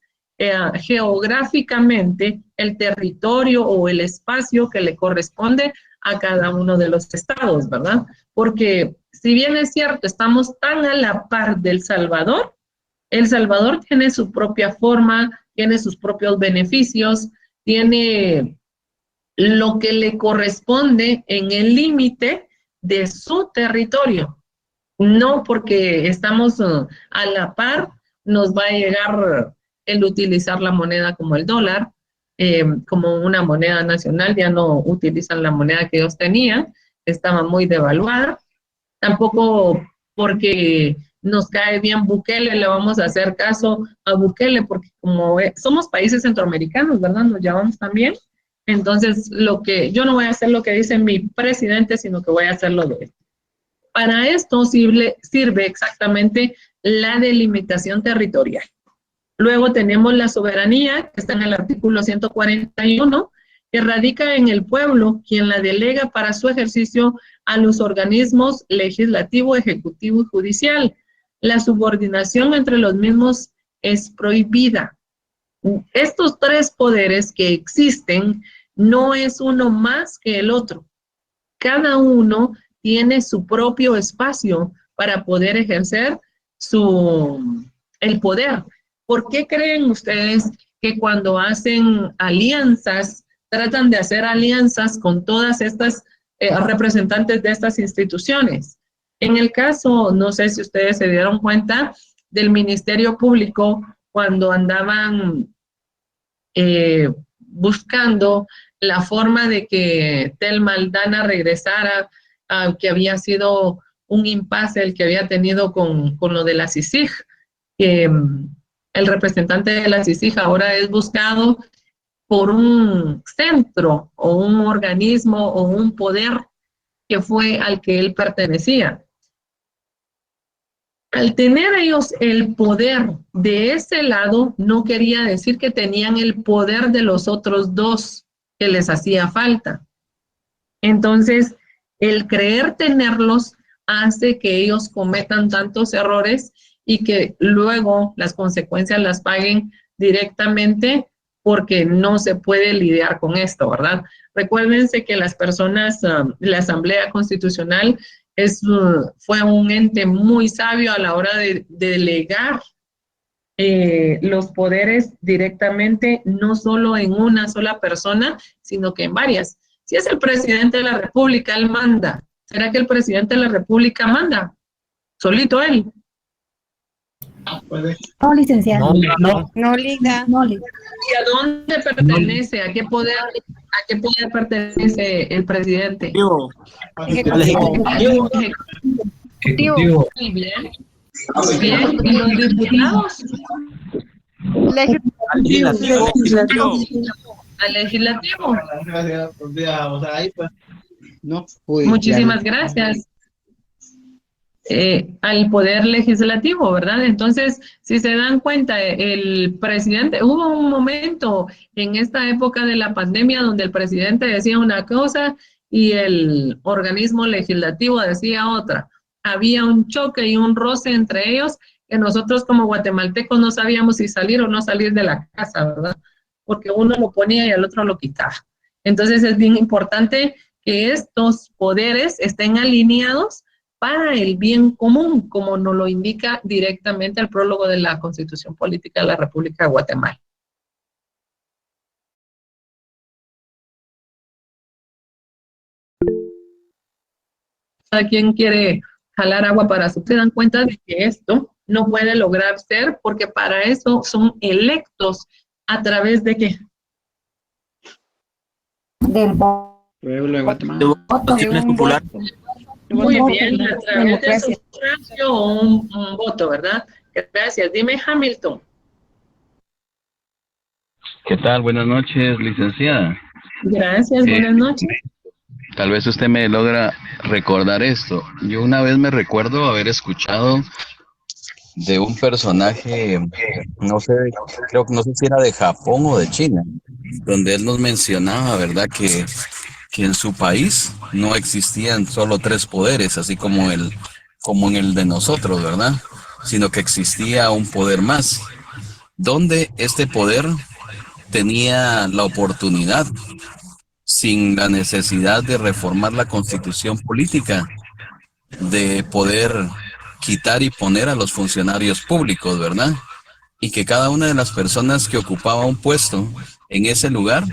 geográficamente el territorio o el espacio que le corresponde a cada uno de los estados, ¿verdad? Porque si bien es cierto, estamos tan a la par del Salvador, El Salvador tiene su propia forma, tiene sus propios beneficios, tiene lo que le corresponde en el límite de su territorio. No porque estamos a la par, nos va a llegar el utilizar la moneda como el dólar, como una moneda nacional. Ya no utilizan la moneda que ellos tenían, estaba muy devaluada. Tampoco porque nos cae bien Bukele, le vamos a hacer caso a Bukele, porque como somos países centroamericanos, ¿verdad? Nos llevamos también. Entonces, yo no voy a hacer lo que dice mi presidente, sino que voy a hacer lo de él. Para esto sirve exactamente la delimitación territorial. Luego tenemos la soberanía, que está en el artículo 141, que radica en el pueblo, quien la delega para su ejercicio a los organismos legislativo, ejecutivo y judicial. La subordinación entre los mismos es prohibida. Estos tres poderes que existen no es uno más que el otro. Cada uno tiene su propio espacio para poder ejercer el poder. ¿Por qué creen ustedes que cuando hacen alianzas, tratan de hacer alianzas con todas estas representantes de estas instituciones? En el caso, no sé si ustedes se dieron cuenta, del Ministerio Público, cuando andaban buscando la forma de que Telma Aldana regresara, que había sido un impasse el que había tenido con lo de la CICIG, que el representante de la CICIG ahora es buscado por un centro o un organismo o un poder que fue al que él pertenecía. Al tener ellos el poder de ese lado, no quería decir que tenían el poder de los otros dos que les hacía falta. Entonces, el creer tenerlos hace que ellos cometan tantos errores y que luego las consecuencias las paguen directamente, porque no se puede lidiar con esto, ¿verdad? Recuérdense que las personas, la Asamblea Constitucional fue un ente muy sabio a la hora de delegar los poderes directamente, no solo en una sola persona, sino que en varias. Si es el presidente de la República, él manda. ¿Será que el presidente de la República manda? Solito él. No, licenciado. No, Ligda. ¿Y a dónde pertenece? ¿A qué poder pertenece el presidente? Ejecutivo. Muy bien. Bien. ¿Y los diputados? Al legislativo. Muchísimas gracias. Al poder legislativo, ¿verdad? Entonces, si se dan cuenta, el presidente, hubo un momento en esta época de la pandemia donde el presidente decía una cosa y el organismo legislativo decía otra. Había un choque y un roce entre ellos que nosotros como guatemaltecos no sabíamos si salir o no salir de la casa, ¿verdad? Porque uno lo ponía y el otro lo quitaba. Entonces, es bien importante que estos poderes estén alineados para el bien común, como nos lo indica directamente el prólogo de la Constitución Política de la República de Guatemala. Cada quien quiere jalar agua para su... Se dan cuenta de que esto no puede lograr ser, porque para eso son electos a través de ¿qué? Del pueblo de Guatemala. Votaciones populares. Muy bien, a través de sufragio o un voto, ¿verdad? Gracias. Dime, Hamilton. ¿Qué tal? Buenas noches, licenciada. Gracias, buenas noches. Tal vez usted me logra recordar esto. Yo una vez me recuerdo haber escuchado de un personaje, no sé, creo que no sé si era de Japón o de China, donde él nos mencionaba, ¿verdad?, que en su país no existían solo 3 poderes, así como en el de nosotros, ¿verdad?, sino que existía un poder más, donde este poder tenía la oportunidad, sin la necesidad de reformar la constitución política, de poder quitar y poner a los funcionarios públicos, ¿verdad? Y que cada una de las personas que ocupaba un puesto en ese lugar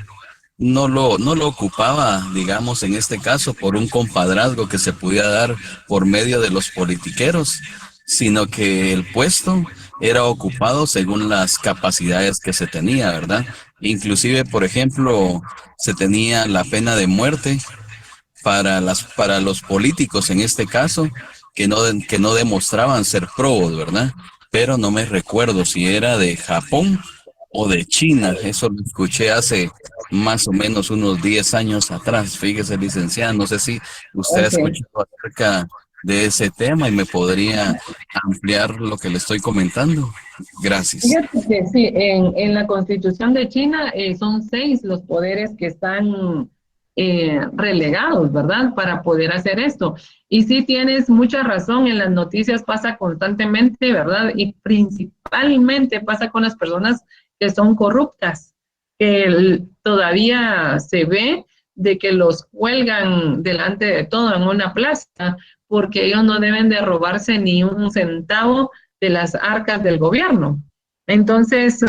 no lo ocupaba, digamos, en este caso, por un compadrazgo que se pudiera dar por medio de los politiqueros, sino que el puesto era ocupado según las capacidades que se tenía, ¿verdad? Inclusive, por ejemplo, se tenía la pena de muerte para los políticos en este caso, que no demostraban ser probos, ¿verdad? Pero no me recuerdo si era de Japón o de China. Eso lo escuché hace más o menos unos 10 años atrás. Fíjese, licenciada, no sé si usted ha escuchado acerca de ese tema y me podría ampliar lo que le estoy comentando. Gracias. Fíjate que sí, en la Constitución de China son 6 los poderes que están relegados, ¿verdad?, para poder hacer esto. Y sí tienes mucha razón, en las noticias pasa constantemente, ¿verdad?, y principalmente pasa con las personas que son corruptas, que todavía se ve de que los cuelgan delante de todo en una plaza, porque ellos no deben de robarse ni un centavo de las arcas del gobierno. Entonces,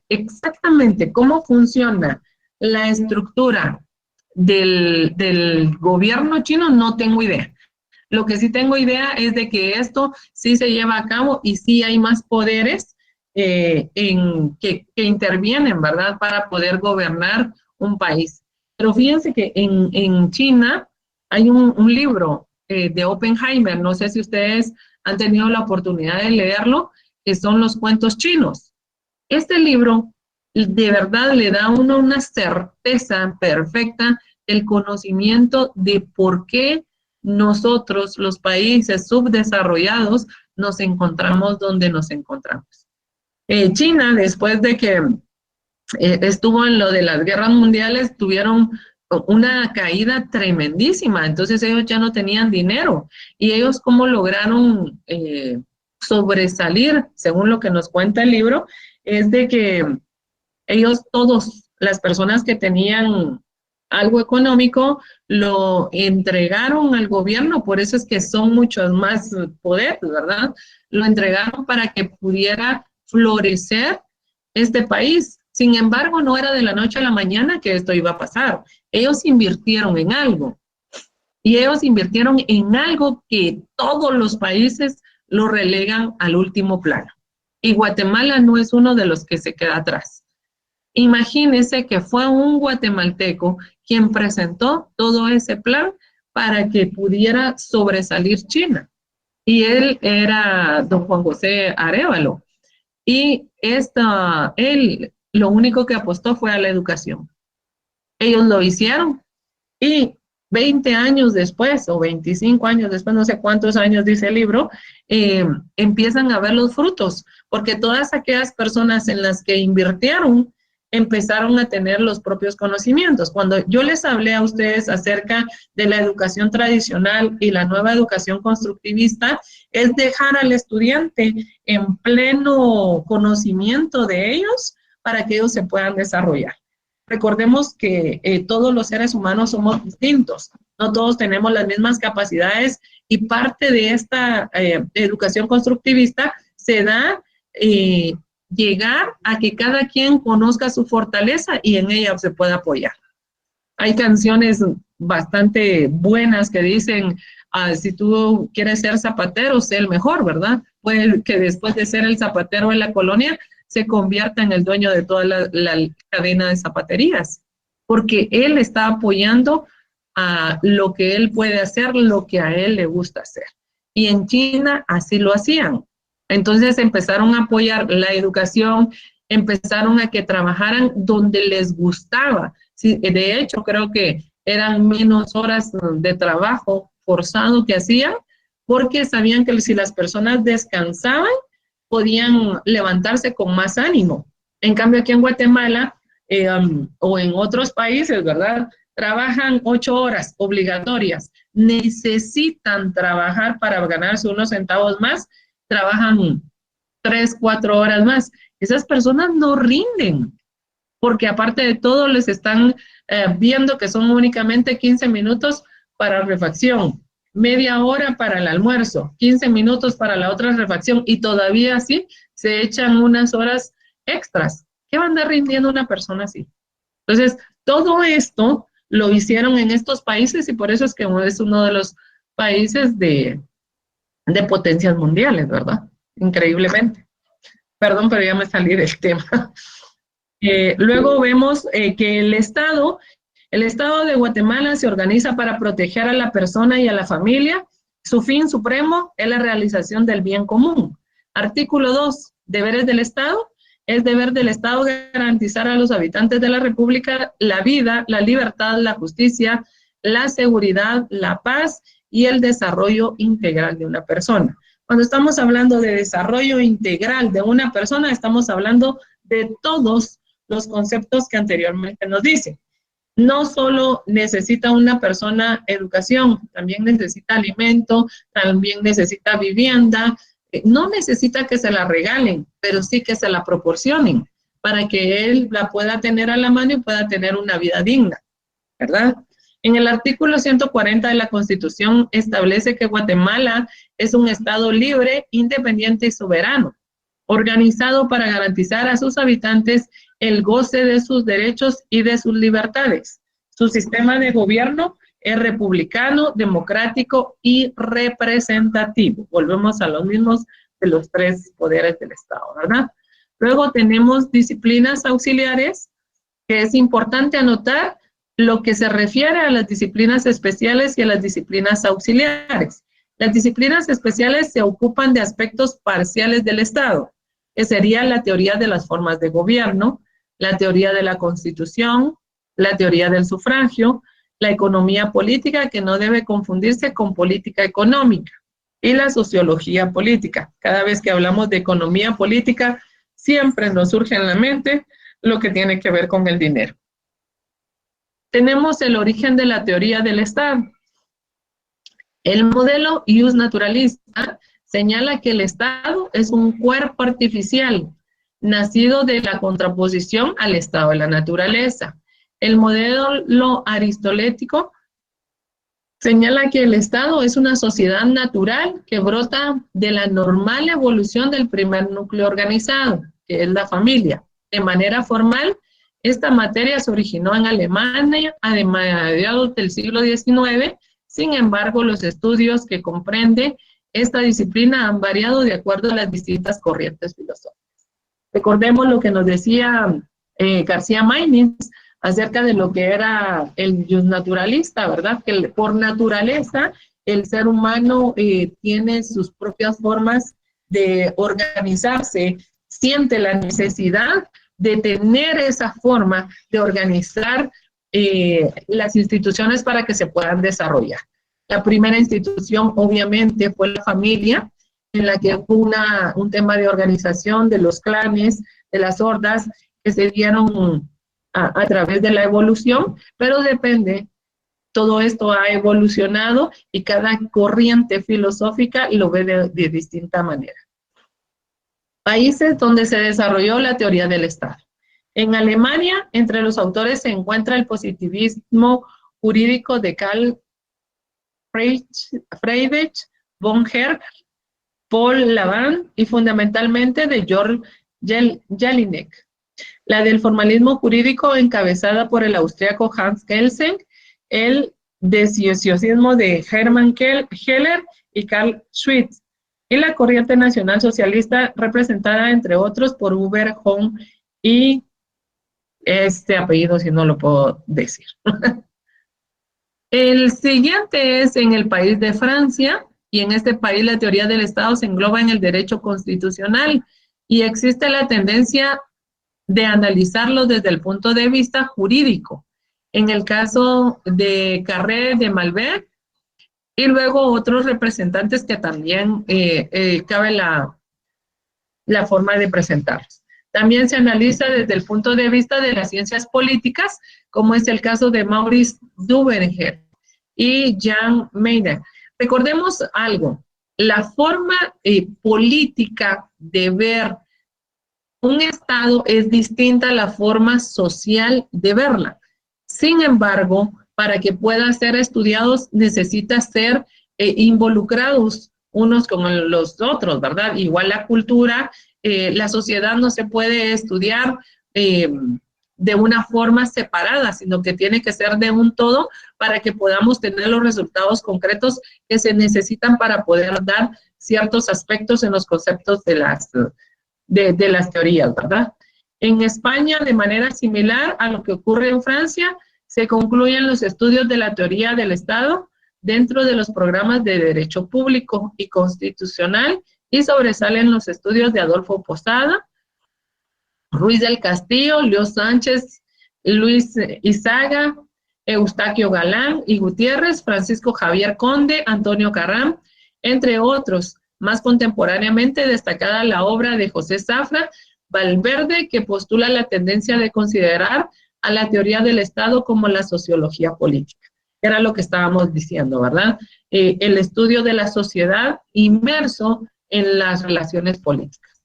exactamente cómo funciona la estructura del gobierno chino, no tengo idea. Lo que sí tengo idea es de que esto sí se lleva a cabo y sí hay más poderes que intervienen, ¿verdad?, para poder gobernar un país. Pero fíjense que en China hay un libro de Oppenheimer, no sé si ustedes han tenido la oportunidad de leerlo, que son los cuentos chinos. Este libro de verdad le da a uno una certeza perfecta del conocimiento de por qué nosotros, los países subdesarrollados, nos encontramos donde nos encontramos. China, después de que estuvo en lo de las guerras mundiales, tuvieron una caída tremendísima, entonces ellos ya no tenían dinero. ¿Y ellos cómo lograron sobresalir, según lo que nos cuenta el libro? Es de que ellos todos, las personas que tenían algo económico, lo entregaron al gobierno, por eso es que son muchos más poderes, ¿verdad? Lo entregaron para que pudiera florecer este país. Sin embargo, no era de la noche a la mañana que esto iba a pasar. Ellos invirtieron en algo. Y ellos invirtieron en algo que todos los países lo relegan al último plano. Y Guatemala no es uno de los que se queda atrás. Imagínense que fue un guatemalteco quien presentó todo ese plan para que pudiera sobresalir China. Y él era don Juan José Arévalo. Y él lo único que apostó fue a la educación. Ellos lo hicieron y 20 años después o 25 años después, no sé cuántos años dice el libro, empiezan a ver los frutos, porque todas aquellas personas en las que invirtieron empezaron a tener los propios conocimientos. Cuando yo les hablé a ustedes acerca de la educación tradicional y la nueva educación constructivista, es dejar al estudiante en pleno conocimiento de ellos para que ellos se puedan desarrollar. Recordemos que todos los seres humanos somos distintos, no todos tenemos las mismas capacidades y parte de esta educación constructivista se da llegar a que cada quien conozca su fortaleza y en ella se pueda apoyar. Hay canciones bastante buenas que dicen, si tú quieres ser zapatero, sé el mejor, ¿verdad? Puede que después de ser el zapatero en la colonia, se convierta en el dueño de toda la cadena de zapaterías, porque él está apoyando a lo que él puede hacer, lo que a él le gusta hacer. Y en China así lo hacían. Entonces empezaron a apoyar la educación, empezaron a que trabajaran donde les gustaba. Sí, de hecho, creo que eran menos horas de trabajo forzado que hacían, porque sabían que si las personas descansaban, podían levantarse con más ánimo. En cambio, aquí en Guatemala o en otros países, ¿verdad? Trabajan 8 horas obligatorias. Necesitan trabajar para ganarse unos centavos más. Trabajan 3, 4 horas más. Esas personas no rinden, porque aparte de todo les están viendo que son únicamente 15 minutos para refacción, media hora para el almuerzo, 15 minutos para la otra refacción y todavía así se echan unas horas extras. ¿Qué va a andar rindiendo una persona así? Entonces, todo esto lo hicieron en estos países y por eso es que es uno de los países de potencias mundiales, ¿verdad? Increíblemente. Perdón, pero ya me salí del tema. Luego vemos que el Estado de Guatemala se organiza para proteger a la persona y a la familia. Su fin supremo es la realización del bien común. Artículo 2. Deberes del Estado. Es deber del Estado garantizar a los habitantes de la República la vida, la libertad, la justicia, la seguridad, la paz y el desarrollo integral de una persona. Cuando estamos hablando de desarrollo integral de una persona, estamos hablando de todos los conceptos que anteriormente nos dicen. No solo necesita una persona educación, también necesita alimento, también necesita vivienda, no necesita que se la regalen, pero sí que se la proporcionen para que él la pueda tener a la mano y pueda tener una vida digna, ¿verdad? En el artículo 140 de la Constitución establece que Guatemala es un estado libre, independiente y soberano, organizado para garantizar a sus habitantes el goce de sus derechos y de sus libertades. Su sistema de gobierno es republicano, democrático y representativo. Volvemos a los mismos de los 3 poderes del Estado, ¿verdad? Luego tenemos disciplinas auxiliares, que es importante anotar lo que se refiere a las disciplinas especiales y a las disciplinas auxiliares. Las disciplinas especiales se ocupan de aspectos parciales del Estado, que sería la teoría de las formas de gobierno, la teoría de la Constitución, la teoría del sufragio, la economía política, que no debe confundirse con política económica, y la sociología política. Cada vez que hablamos de economía política, siempre nos surge en la mente lo que tiene que ver con el dinero. Tenemos el origen de la teoría del Estado. El modelo ius naturalista señala que el Estado es un cuerpo artificial, nacido de la contraposición al estado de la naturaleza. El modelo aristotélico señala que el Estado es una sociedad natural que brota de la normal evolución del primer núcleo organizado, que es la familia. De manera formal, esta materia se originó en Alemania a mediados del siglo XIX. Sin embargo, los estudios que comprende esta disciplina han variado de acuerdo a las distintas corrientes filosóficas. Recordemos lo que nos decía García Márquez acerca de lo que era el naturalista, ¿verdad? Que por naturaleza el ser humano tiene sus propias formas de organizarse, siente la necesidad de tener esa forma de organizar las instituciones para que se puedan desarrollar. La primera institución obviamente fue la familia, en la que hubo un tema de organización de los clanes, de las hordas, que se dieron a través de la evolución, pero depende, todo esto ha evolucionado y cada corriente filosófica lo ve de distinta manera. Países donde se desarrolló la teoría del Estado. En Alemania, entre los autores se encuentra el positivismo jurídico de Karl Friedrich von Herder, Paul Laban y fundamentalmente de Georg Jelinek. La del formalismo jurídico encabezada por el austríaco Hans Kelsen, el deciosismo de Hermann Heller y Karl Schmitt, y la corriente nacional socialista representada entre otros por Hubert Hohn y este apellido si no lo puedo decir. El siguiente es en el país de Francia, y en este país la teoría del Estado se engloba en el derecho constitucional y existe la tendencia de analizarlo desde el punto de vista jurídico. En el caso de Carré de Malbec, y luego otros representantes que también cabe la forma de presentarlos. También se analiza desde el punto de vista de las ciencias políticas, como es el caso de Maurice Duverger y Jean Meyer. Recordemos algo, la forma política de ver un Estado es distinta a la forma social de verla. Sin embargo, para que puedan ser estudiados necesita ser involucrados unos con los otros, ¿verdad? Igual la cultura, la sociedad no se puede estudiar de una forma separada, sino que tiene que ser de un todo para que podamos tener los resultados concretos que se necesitan para poder dar ciertos aspectos en los conceptos de las teorías, ¿verdad? En España, de manera similar a lo que ocurre en Francia, se concluyen los estudios de la teoría del Estado dentro de los programas de Derecho Público y Constitucional y sobresalen los estudios de Adolfo Posada, Ruiz del Castillo, Leo Sánchez, Luis Izaga, Eustaquio Galán y Gutiérrez, Francisco Javier Conde, Antonio Carrán, entre otros. Más contemporáneamente destacada la obra de José Zafra Valverde, que postula la tendencia de considerar a la teoría del Estado como la sociología política. Era lo que estábamos diciendo, ¿verdad? El estudio de la sociedad inmerso en las relaciones políticas.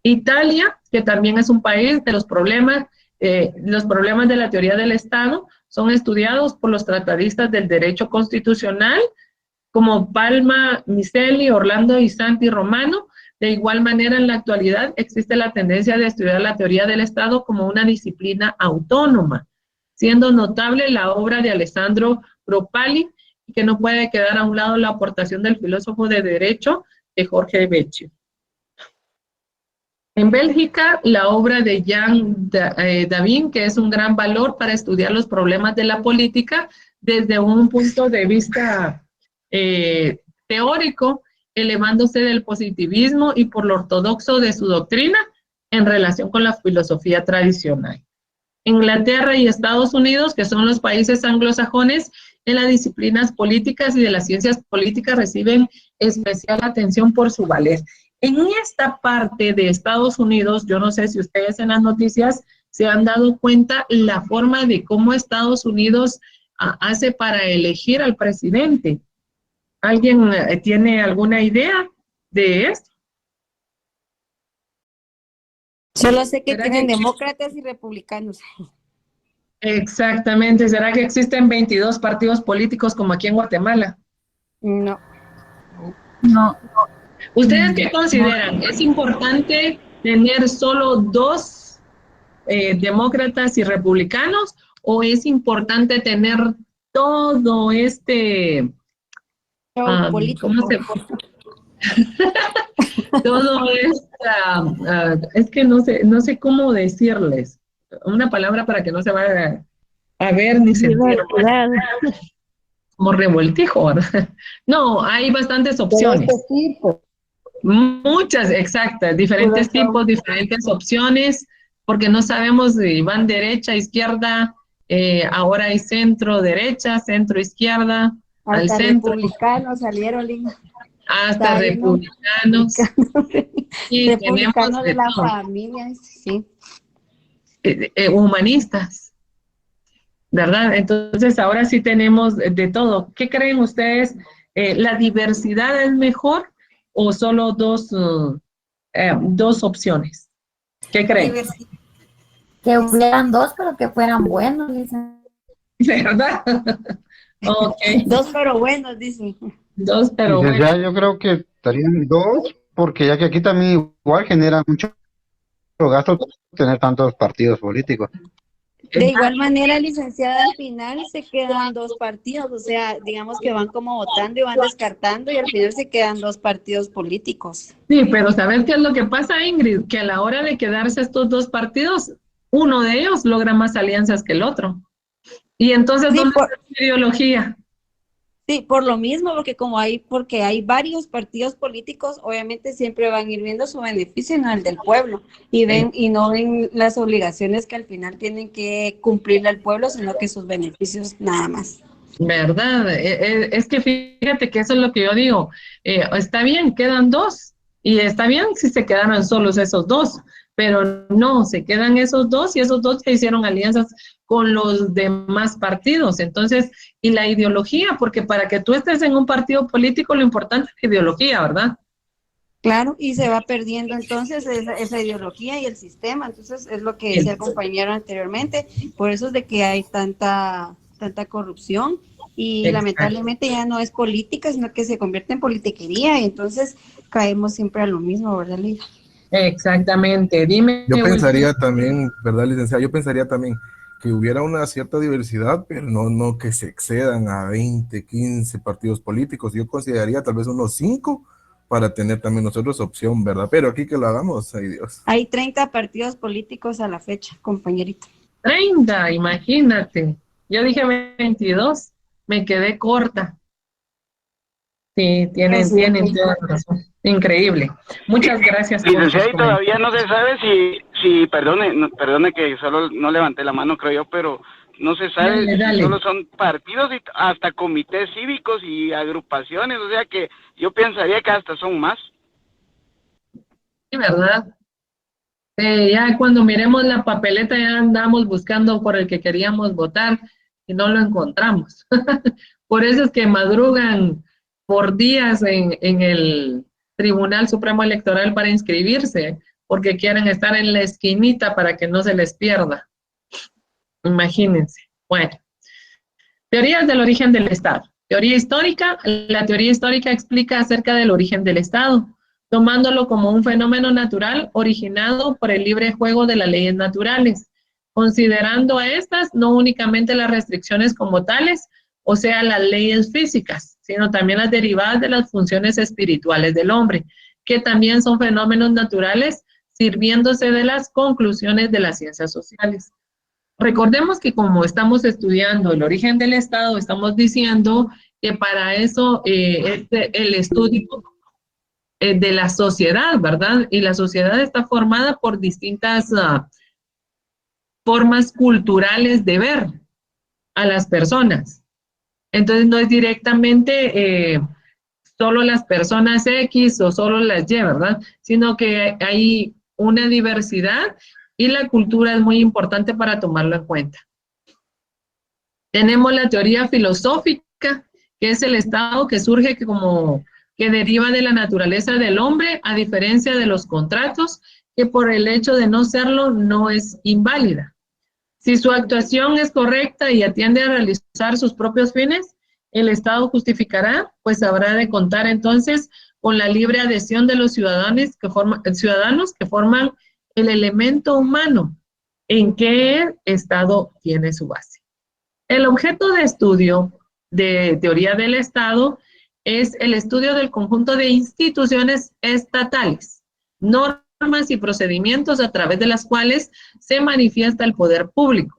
Italia, que también es un país de los problemas de la teoría del Estado, son estudiados por los tratadistas del derecho constitucional, como Palma Micelli, Orlando y Santi Romano. De igual manera, en la actualidad existe la tendencia de estudiar la teoría del Estado como una disciplina autónoma, siendo notable la obra de Alessandro Propali, que no puede quedar a un lado la aportación del filósofo de derecho de Jorge Beccio. En Bélgica, la obra de Jan Davin, que es un gran valor para estudiar los problemas de la política desde un punto de vista teórico, elevándose del positivismo y por lo ortodoxo de su doctrina en relación con la filosofía tradicional. Inglaterra y Estados Unidos, que son los países anglosajones, en las disciplinas políticas y de las ciencias políticas reciben especial atención por su valer. En esta parte de Estados Unidos, yo no sé si ustedes en las noticias se han dado cuenta la forma de cómo Estados Unidos hace para elegir al presidente. ¿Alguien tiene alguna idea de esto? Solo sé que tienen demócratas y republicanos. Exactamente. ¿Será que existen 22 partidos políticos como aquí en Guatemala? No. No. ¿Ustedes qué consideran? ¿Es importante tener solo 2 demócratas y republicanos o es importante tener todo este... político. Todo es que no sé cómo decirles. Una palabra para que no se vaya a ver ni sentir mal. Como revoltijo, ¿verdad? No, hay bastantes opciones. Muchas, exactas, diferentes tipos, diferentes opciones, porque no sabemos si van derecha, izquierda, ahora hay centro, derecha, centro, izquierda, al Hasta centro. republicanos salieron, Lina. Hasta republicanos. Y Republicanos tenemos de la todo. familia, sí. Humanistas, ¿verdad? Entonces ahora sí tenemos de todo. ¿Qué creen ustedes? ¿La diversidad es mejor o solo dos opciones? ¿Qué creen? Que hubieran dos, pero que fueran buenos, dicen. ¿Verdad? Ok. Dos pero buenos, dicen. Dos pero Licenciada, buenos. yo creo que estarían dos, porque ya que aquí también igual genera mucho gasto tener tantos partidos políticos. De igual manera, licenciada, al final se quedan dos partidos, o sea, digamos que van como votando y van descartando y al final se quedan dos partidos políticos. Sí, pero ¿sabes qué es lo que pasa, Ingrid? Que a la hora de quedarse estos dos partidos, uno de ellos logra más alianzas que el otro. Y entonces, ¿dónde está la ideología? Sí, por lo mismo, porque hay varios partidos políticos, obviamente siempre van a ir viendo su beneficio, no el del pueblo, y no ven las obligaciones que al final tienen que cumplirle al pueblo, sino que sus beneficios nada más. ¿Verdad? Es que fíjate que eso es lo que yo digo. Está bien, quedan dos, y está bien si se quedaran solos esos dos, pero no, se quedan esos dos y esos dos se hicieron alianzas con los demás partidos. Entonces, y la ideología, porque para que tú estés en un partido político lo importante es la ideología, ¿verdad? Claro, y se va perdiendo entonces esa ideología y el sistema. Entonces, es lo que decía el compañero anteriormente, por eso es de que hay tanta corrupción y Exacto. Lamentablemente ya no es política, sino que se convierte en politiquería y entonces caemos siempre a lo mismo, ¿verdad, Liga? Exactamente, dime. Yo pensaría también, ¿verdad, licenciada? Yo pensaría también que hubiera una cierta diversidad, pero no que se excedan a 20, 15 partidos políticos. Yo consideraría tal vez unos 5 para tener también nosotros opción, ¿verdad? Pero aquí que lo hagamos, ay Dios. Hay 30 partidos políticos a la fecha, compañerito. 30, imagínate. Yo dije 22, me quedé corta. Sí, tienen toda la razón. Increíble. Muchas gracias. Licenciada, y todavía no se sabe si perdone que solo no levanté la mano, creo yo, pero no se sabe Dale. si solo son partidos y hasta comités cívicos y agrupaciones, o sea que yo pensaría que hasta son más. Sí, ¿verdad? Ya cuando miremos la papeleta ya andamos buscando por el que queríamos votar y no lo encontramos. Por eso es que madrugan por días en el Tribunal Supremo Electoral para inscribirse, porque quieren estar en la esquinita para que no se les pierda. Imagínense. Bueno, teorías del origen del Estado. Teoría histórica. La teoría histórica explica acerca del origen del Estado, tomándolo como un fenómeno natural originado por el libre juego de las leyes naturales, considerando a estas no únicamente las restricciones como tales, o sea, las leyes físicas, sino también las derivadas de las funciones espirituales del hombre, que también son fenómenos naturales, sirviéndose de las conclusiones de las ciencias sociales. Recordemos que como estamos estudiando el origen del Estado, estamos diciendo que para eso el estudio de la sociedad, ¿verdad? Y la sociedad está formada por distintas formas culturales de ver a las personas. Entonces no es directamente solo las personas X o solo las Y, ¿verdad? Sino que hay una diversidad y la cultura es muy importante para tomarlo en cuenta. Tenemos la teoría filosófica, que es el Estado que surge que deriva de la naturaleza del hombre, a diferencia de los contratos, que por el hecho de no serlo no es inválida. Si su actuación es correcta y atiende a realizar sus propios fines, el Estado justificará, pues habrá de contar entonces con la libre adhesión de los ciudadanos que forman el elemento humano en que Estado tiene su base. El objeto de estudio de teoría del Estado es el estudio del conjunto de instituciones estatales, normas y procedimientos a través de las cuales se manifiesta el poder público.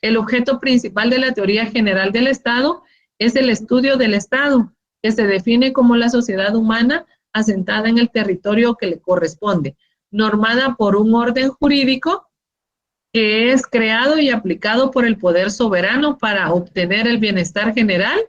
El objeto principal de la teoría general del Estado es el estudio del Estado, que se define como la sociedad humana asentada en el territorio que le corresponde, normada por un orden jurídico que es creado y aplicado por el poder soberano para obtener el bienestar general,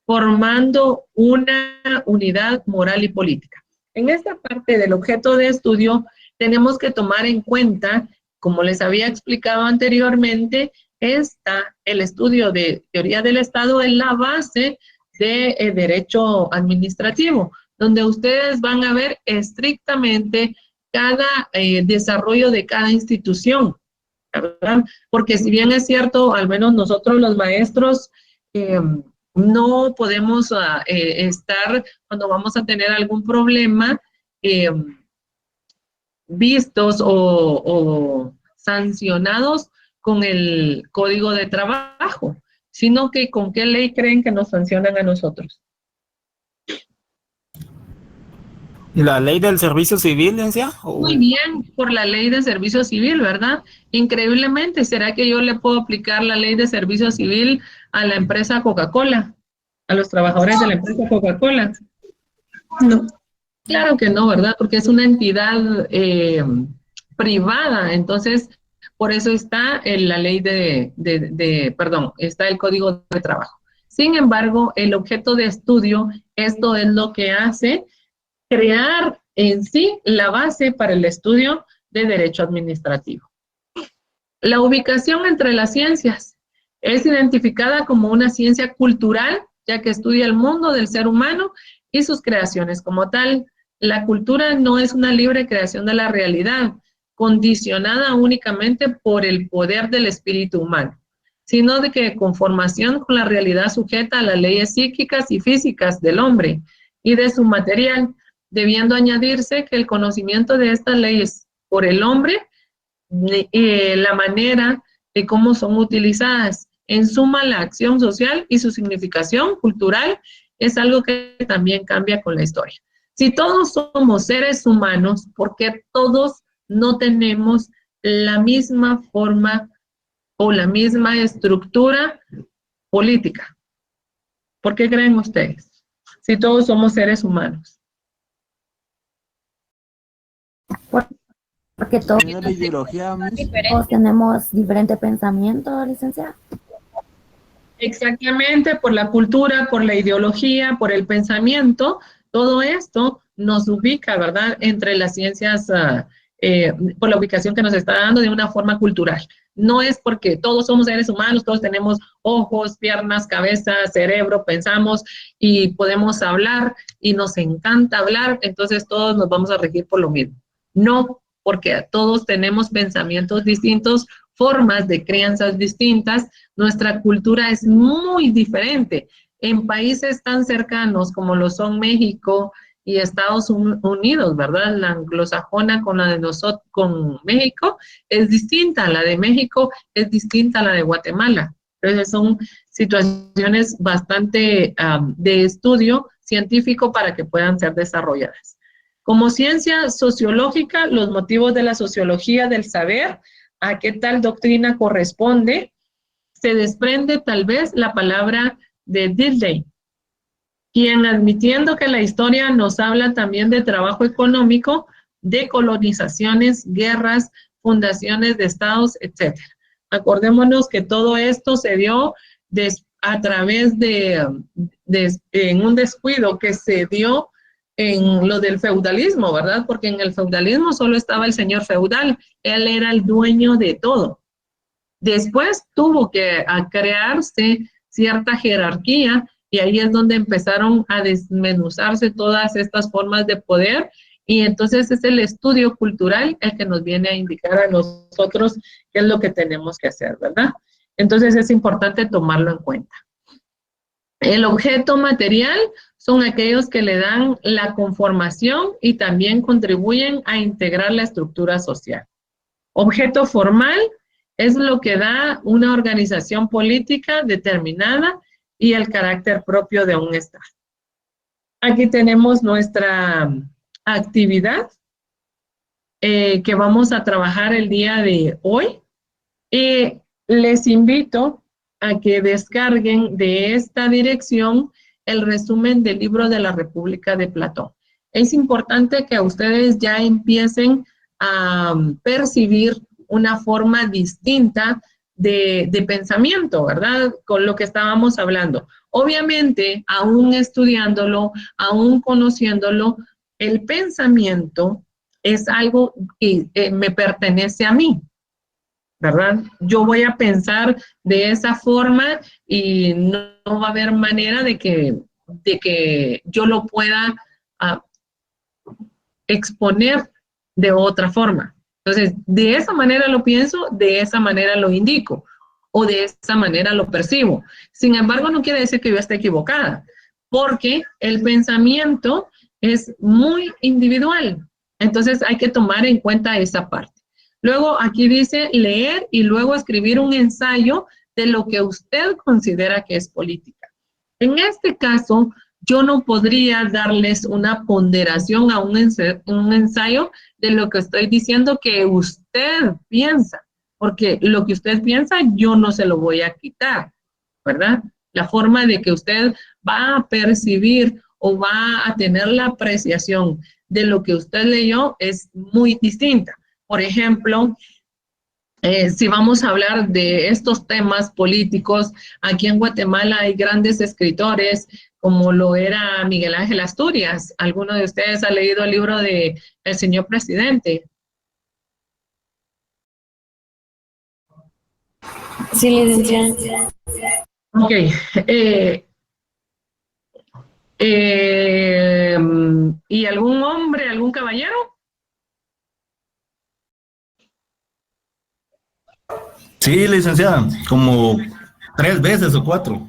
formando una unidad moral y política. En esta parte del objeto de estudio tenemos que tomar en cuenta, como les había explicado anteriormente, el estudio de teoría del Estado es la base de derecho administrativo, donde ustedes van a ver estrictamente cada desarrollo de cada institución, ¿verdad? Porque si bien es cierto, al menos nosotros los maestros no podemos estar, cuando vamos a tener algún problema, vistos o sancionados con el Código de Trabajo, sino que ¿con qué ley creen que nos sancionan a nosotros? ¿La ley del servicio civil, licenciada? Muy bien, por la ley de servicio civil, ¿verdad? Increíblemente, ¿será que yo le puedo aplicar la ley de servicio civil a la empresa Coca-Cola? ¿A los trabajadores de la empresa Coca-Cola? No. Claro que no, ¿verdad? Porque es una entidad privada, entonces por eso está en la ley está el Código de Trabajo. Sin embargo, el objeto de estudio, esto es lo que hace crear en sí la base para el estudio de derecho administrativo. La ubicación entre las ciencias es identificada como una ciencia cultural, ya que estudia el mundo del ser humano y sus creaciones como tal. La cultura no es una libre creación de la realidad, condicionada únicamente por el poder del espíritu humano, sino de que conformación con la realidad sujeta a las leyes psíquicas y físicas del hombre y de su material, debiendo añadirse que el conocimiento de estas leyes por el hombre, la manera de cómo son utilizadas, en suma la acción social y su significación cultural, es algo que también cambia con la historia. Si todos somos seres humanos, ¿por qué todos no tenemos la misma forma o la misma estructura política? ¿Por qué creen ustedes? Si todos somos seres humanos. Porque todos tenemos diferente pensamiento, licenciada. Exactamente, por la cultura, por la ideología, por el pensamiento, todo esto nos ubica, ¿verdad?, entre las ciencias, por la ubicación que nos está dando de una forma cultural. No es porque todos somos seres humanos, todos tenemos ojos, piernas, cabeza, cerebro, pensamos y podemos hablar y nos encanta hablar, entonces todos nos vamos a regir por lo mismo. No, porque todos tenemos pensamientos distintos, formas de crianzas distintas, nuestra cultura es muy diferente. En países tan cercanos como lo son México y Estados Unidos, ¿verdad? La anglosajona con la de nosotros, con México, es distinta. La de México es distinta a la de Guatemala. Entonces son situaciones bastante de estudio científico para que puedan ser desarrolladas. Como ciencia sociológica, los motivos de la sociología del saber, a qué tal doctrina corresponde, se desprende tal vez la palabra de Dilthey, quien admitiendo que la historia nos habla también de trabajo económico, de colonizaciones, guerras, fundaciones de estados, etc. Acordémonos que todo esto se dio a través en un descuido que se dio en lo del feudalismo, ¿verdad? Porque en el feudalismo solo estaba el señor feudal, él era el dueño de todo. Después tuvo que crearse cierta jerarquía y ahí es donde empezaron a desmenuzarse todas estas formas de poder y entonces es el estudio cultural el que nos viene a indicar a nosotros qué es lo que tenemos que hacer, ¿verdad? Entonces es importante tomarlo en cuenta. El objeto material son aquellos que le dan la conformación y también contribuyen a integrar la estructura social. Objeto formal es lo que da una organización política determinada y el carácter propio de un Estado. aquí tenemos nuestra actividad que vamos a trabajar el día de hoy. Y les invito a que descarguen de esta dirección el resumen del libro de la República de Platón. Es importante que ustedes ya empiecen a percibir una forma distinta de pensamiento, ¿verdad? Con lo que estábamos hablando. Obviamente, aún estudiándolo, aún conociéndolo, el pensamiento es algo que me pertenece a mí, ¿verdad? Yo voy a pensar de esa forma y no va a haber manera de que yo lo pueda exponer de otra forma. Entonces, de esa manera lo pienso, de esa manera lo indico, o de esa manera lo percibo. Sin embargo, no quiere decir que yo esté equivocada, porque el pensamiento es muy individual. Entonces, hay que tomar en cuenta esa parte. Luego, aquí dice leer y luego escribir un ensayo de lo que usted considera que es política. En este caso, yo no podría darles una ponderación a un ensayo de lo que estoy diciendo que usted piensa, porque lo que usted piensa yo no se lo voy a quitar, ¿verdad? La forma de que usted va a percibir o va a tener la apreciación de lo que usted leyó es muy distinta. Por ejemplo, si vamos a hablar de estos temas políticos, aquí en Guatemala hay grandes escritores, como lo era Miguel Ángel Asturias. ¿Alguno de ustedes ha leído el libro de El Señor Presidente? Sí, licenciada. Ok. ¿Y algún hombre, algún caballero? Sí, licenciada, como 3 veces o 4.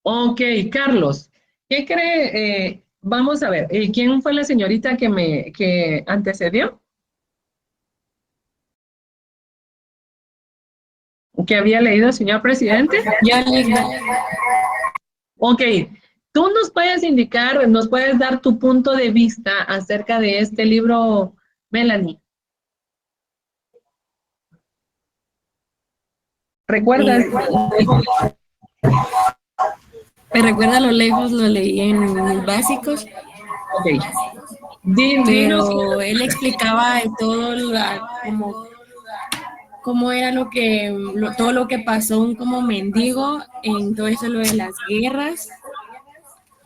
Ok, Carlos, ¿qué cree? Vamos a ver, ¿quién fue la señorita que antecedió? ¿Que había leído, señor presidente? Ya leí. Ok, tú nos puedes indicar, nos puedes dar tu punto de vista acerca de este libro, Melanie. ¿Recuerdas? Me recuerda lo lejos, lo leí en básicos. Ok. Pero él explicaba de todo cómo era todo lo que pasó como mendigo en todo eso lo de las guerras,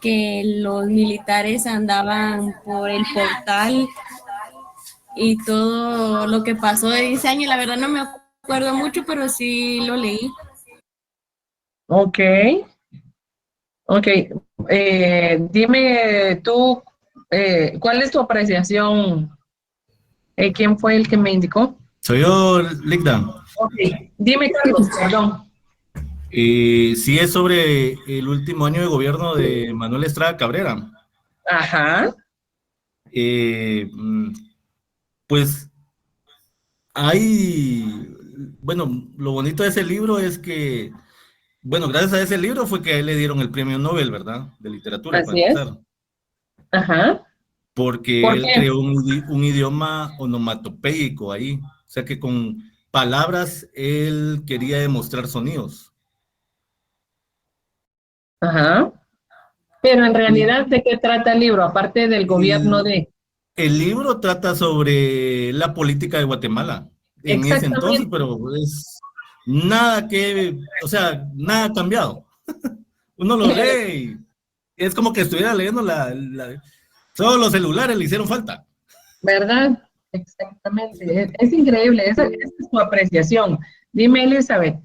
que los militares andaban por el portal y todo lo que pasó de 10 años. La verdad no me acuerdo mucho, pero sí lo leí. Ok. Ok. Dime tú, ¿cuál es tu apreciación? ¿Quién fue el que me indicó? Soy yo, Ligda. Ok. Dime, Carlos, perdón. Sí, es sobre el último año de gobierno de Manuel Estrada Cabrera. Ajá. Pues bueno, lo bonito de ese libro es que, bueno, gracias a ese libro fue que a él le dieron el premio Nobel, ¿verdad? De literatura, Así para es. empezar. Ajá. Porque ¿Por él qué? creó un idioma onomatopéyico ahí. O sea que con palabras él quería demostrar sonidos. Ajá. Pero en realidad, ¿de qué trata el libro? Aparte del gobierno de... El libro trata sobre la política de Guatemala en ese entonces, pero es nada o sea, nada ha cambiado. Uno lo lee y es como que estuviera leyendo todos los celulares le hicieron falta. ¿Verdad? Exactamente. Es increíble. Esa es tu apreciación. Dime, Elizabeth.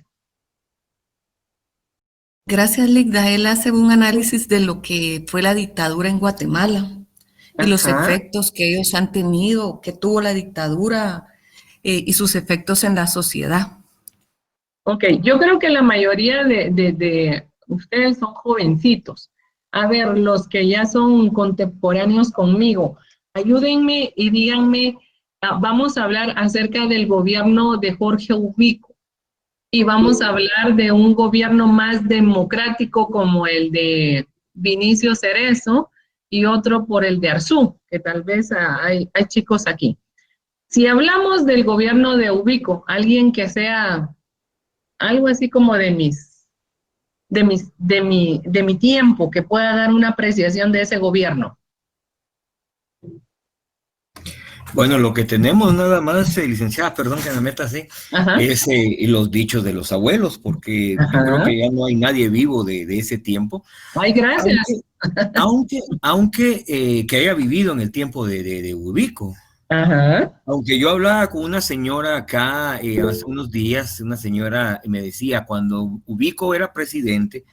Gracias, Ligda. Él hace un análisis de lo que fue la dictadura en Guatemala y los Ajá. efectos que ellos han tenido, que tuvo la dictadura y sus efectos en la sociedad. Ok, yo creo que la mayoría de ustedes son jovencitos. A ver, los que ya son contemporáneos conmigo, ayúdenme y díganme, vamos a hablar acerca del gobierno de Jorge Ubico y vamos a hablar de un gobierno más democrático como el de Vinicio Cerezo y otro por el de Arzú, que tal vez hay chicos aquí. Si hablamos del gobierno de Ubico, alguien que sea algo así como de mi tiempo, que pueda dar una apreciación de ese gobierno. Bueno, lo que tenemos nada más, licenciada, perdón que me meta así, es los dichos de los abuelos, porque yo creo que ya no hay nadie vivo de ese tiempo. Ay, gracias. Aunque que haya vivido en el tiempo de Ubico. Aunque yo hablaba con una señora acá hace unos días, una señora me decía, cuando Ubico era presidente,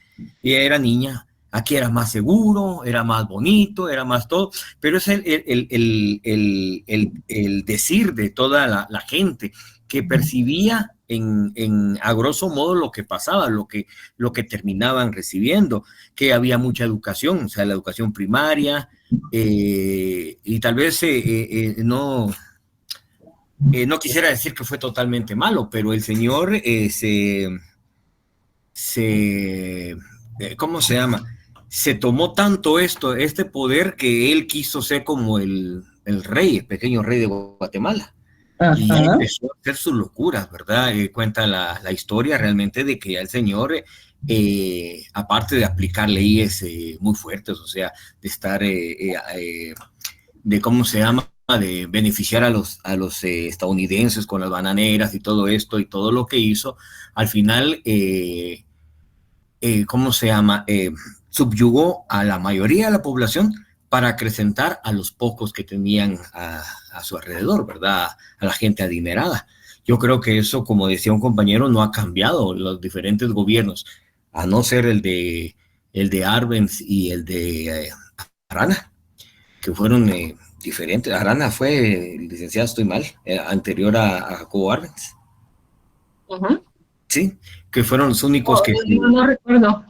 ella era niña, aquí era más seguro, era más bonito, era más todo, pero es el decir de toda la gente que percibía a grosso modo lo que pasaba, lo que terminaban recibiendo, que había mucha educación, o sea, la educación primaria, y tal vez no quisiera decir que fue totalmente malo, pero el señor ¿cómo se llama? Se tomó tanto este poder que él quiso ser como el rey, el pequeño rey de Guatemala. Y empezó a hacer sus locuras, ¿verdad? Cuenta la historia realmente de que el señor, aparte de aplicar leyes muy fuertes, o sea, de estar, de cómo se llama, de beneficiar a los estadounidenses con las bananeras y todo esto y todo lo que hizo, al final, ¿cómo se llama? Subyugó a la mayoría de la población para acrecentar a los pocos que tenían a su alrededor, ¿verdad? A la gente adinerada. Yo creo que eso, como decía un compañero, no ha cambiado los diferentes gobiernos, a no ser el de Arbenz y el de Arana, que fueron diferentes. Arana fue, licenciado, estoy mal, anterior a Jacobo Arbenz. Sí, que fueron los únicos que... No recuerdo,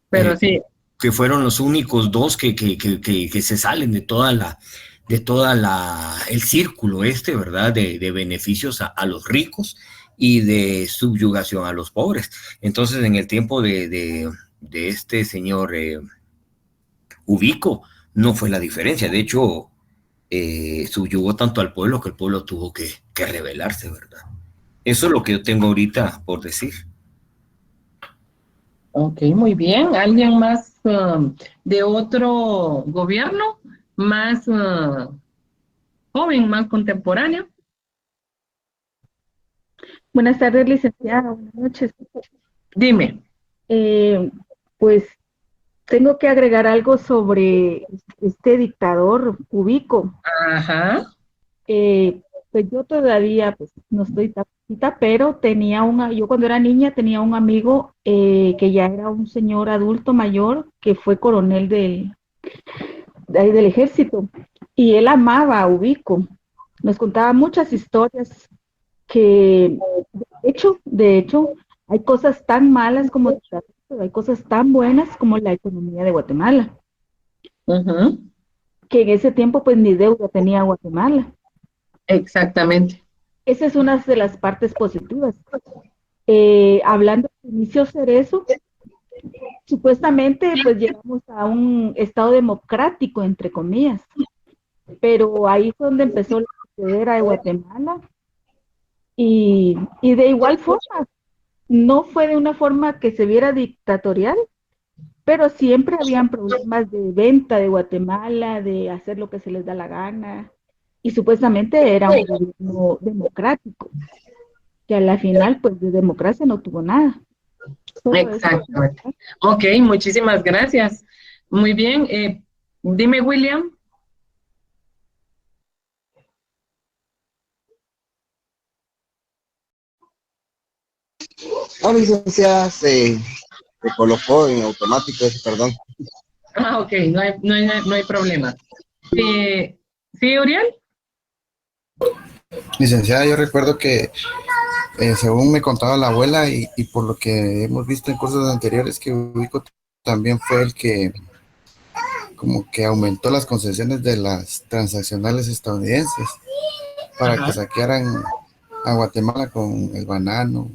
pero sí. Que fueron los únicos dos que se salen de el círculo ¿verdad? De beneficios a los ricos y de subyugación a los pobres. Entonces, en el tiempo de este señor Ubico, no fue la diferencia. De hecho, subyugó tanto al pueblo que el pueblo tuvo que rebelarse, ¿verdad? Eso es lo que yo tengo ahorita por decir. Ok, muy bien. ¿Alguien más de otro gobierno? Más joven, más contemporáneo. Buenas tardes, licenciada. Buenas noches. Dime. Pues tengo que agregar algo sobre este dictador Ubico. Pues yo todavía pues, no estoy tan chiquita, pero yo cuando era niña tenía un amigo que ya era un señor adulto mayor, que fue coronel del ejército, y él amaba a Ubico. Nos contaba muchas historias que, de hecho, hay cosas tan malas como hay cosas tan buenas como la economía de Guatemala. Que en ese tiempo pues ni deuda tenía Guatemala. Exactamente. Esa es una de las partes positivas. Hablando de Inicio Cerezo, supuestamente pues llegamos a un estado democrático, entre comillas, pero ahí fue donde empezó la procedera de Guatemala y de igual forma, no fue de una forma que se viera dictatorial, pero siempre habían problemas de venta de Guatemala, de hacer lo que se les da la gana. Y supuestamente era un gobierno democrático, que a la final, pues, de democracia no tuvo nada. Exactamente. Ok, muchísimas gracias. Muy bien. Dime, William. No, licenciada, se colocó en automático, perdón. Ok, no hay problema. ¿Sí, Uriel? Licenciada, yo recuerdo que según me contaba la abuela y por lo que hemos visto en cursos anteriores, que Ubico también fue el que como que aumentó las concesiones de las transaccionales estadounidenses para que saquearan a Guatemala con el banano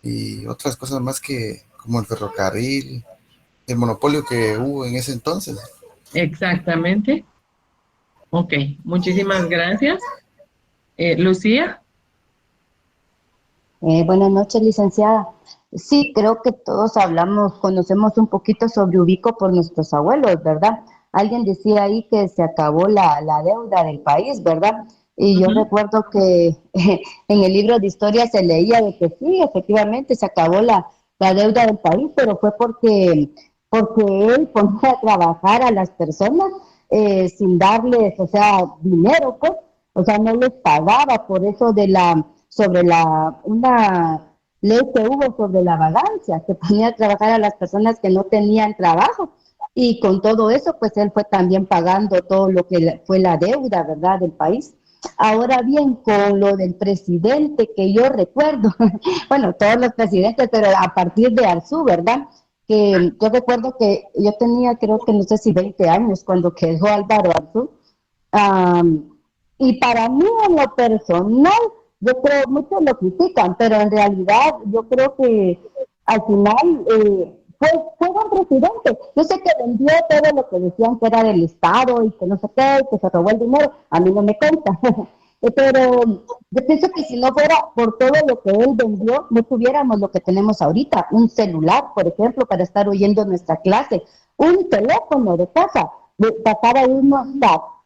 y otras cosas más, que como el ferrocarril, el monopolio que hubo en ese entonces. Exactamente. Ok, muchísimas gracias. Lucía. Buenas noches, licenciada. Sí, creo que todos conocemos un poquito sobre Ubico por nuestros abuelos, ¿verdad? Alguien decía ahí que se acabó la deuda del país, ¿verdad? Y yo recuerdo que en el libro de historia se leía de que sí, efectivamente se acabó la deuda del país, pero fue porque él ponía a trabajar a las personas sin darles, o sea, dinero, pues, o sea, no les pagaba por eso sobre una ley que hubo sobre la vagancia, que ponía a trabajar a las personas que no tenían trabajo. Y con todo eso, pues él fue también pagando todo lo que fue la deuda, ¿verdad?, del país. Ahora bien, con lo del presidente que yo recuerdo, bueno, todos los presidentes, pero a partir de Arzú, ¿verdad? Que yo recuerdo que yo tenía, creo que no sé si 20 años cuando quedó Álvaro Arzú. Y para mí, en lo personal, yo creo, muchos lo critican, pero en realidad yo creo que al final fue buen presidente. Yo sé que vendió todo lo que decían que era del Estado y que no sé qué, y que se robó el dinero, a mí no me cuenta. Pero yo pienso que si no fuera por todo lo que él vendió, no tuviéramos lo que tenemos ahorita, un celular, por ejemplo, para estar oyendo nuestra clase, un teléfono de casa. Pasaba unos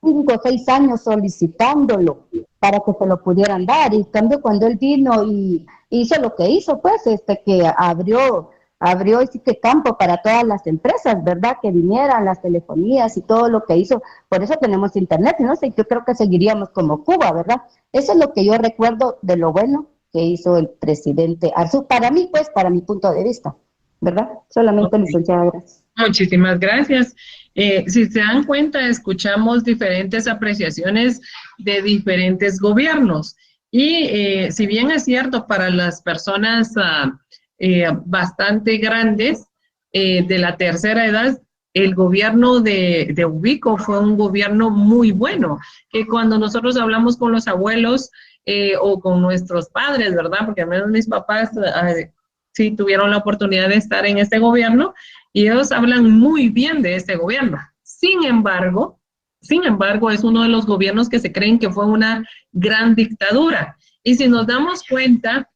5 o 6 años solicitándolo para que se lo pudieran dar. Y en cambio, cuando él vino y hizo lo que hizo, pues, que abrió y sí que campo para todas las empresas, ¿verdad? Que vinieran las telefonías y todo lo que hizo. Por eso tenemos internet, no sé, yo creo que seguiríamos como Cuba, ¿verdad? Eso es lo que yo recuerdo de lo bueno que hizo el presidente Arzú, para mí, pues, para mi punto de vista, ¿verdad? Solamente, licenciada, gracias. Muchísimas gracias. Si se dan cuenta, escuchamos diferentes apreciaciones de diferentes gobiernos. Y si bien es cierto para las personas bastante grandes de la tercera edad, el gobierno de Ubico fue un gobierno muy bueno, que cuando nosotros hablamos con los abuelos o con nuestros padres, ¿verdad? Porque al menos mis papás sí tuvieron la oportunidad de estar en este gobierno, y ellos hablan muy bien de este gobierno. Sin embargo, es uno de los gobiernos que se creen que fue una gran dictadura. Y si nos damos cuenta,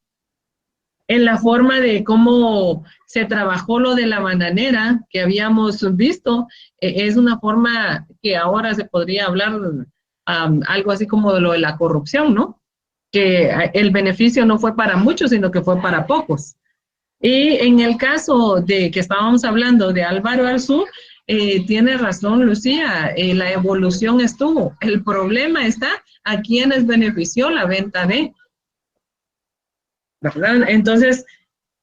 en la forma de cómo se trabajó lo de la bananera que habíamos visto, es una forma que ahora se podría hablar algo así como de lo de la corrupción, ¿no? Que el beneficio no fue para muchos, sino que fue para pocos. Y en el caso de que estábamos hablando de Álvaro Arzú, tiene razón Lucía, la evolución estuvo. El problema está a quienes benefició la venta de, ¿verdad? Entonces,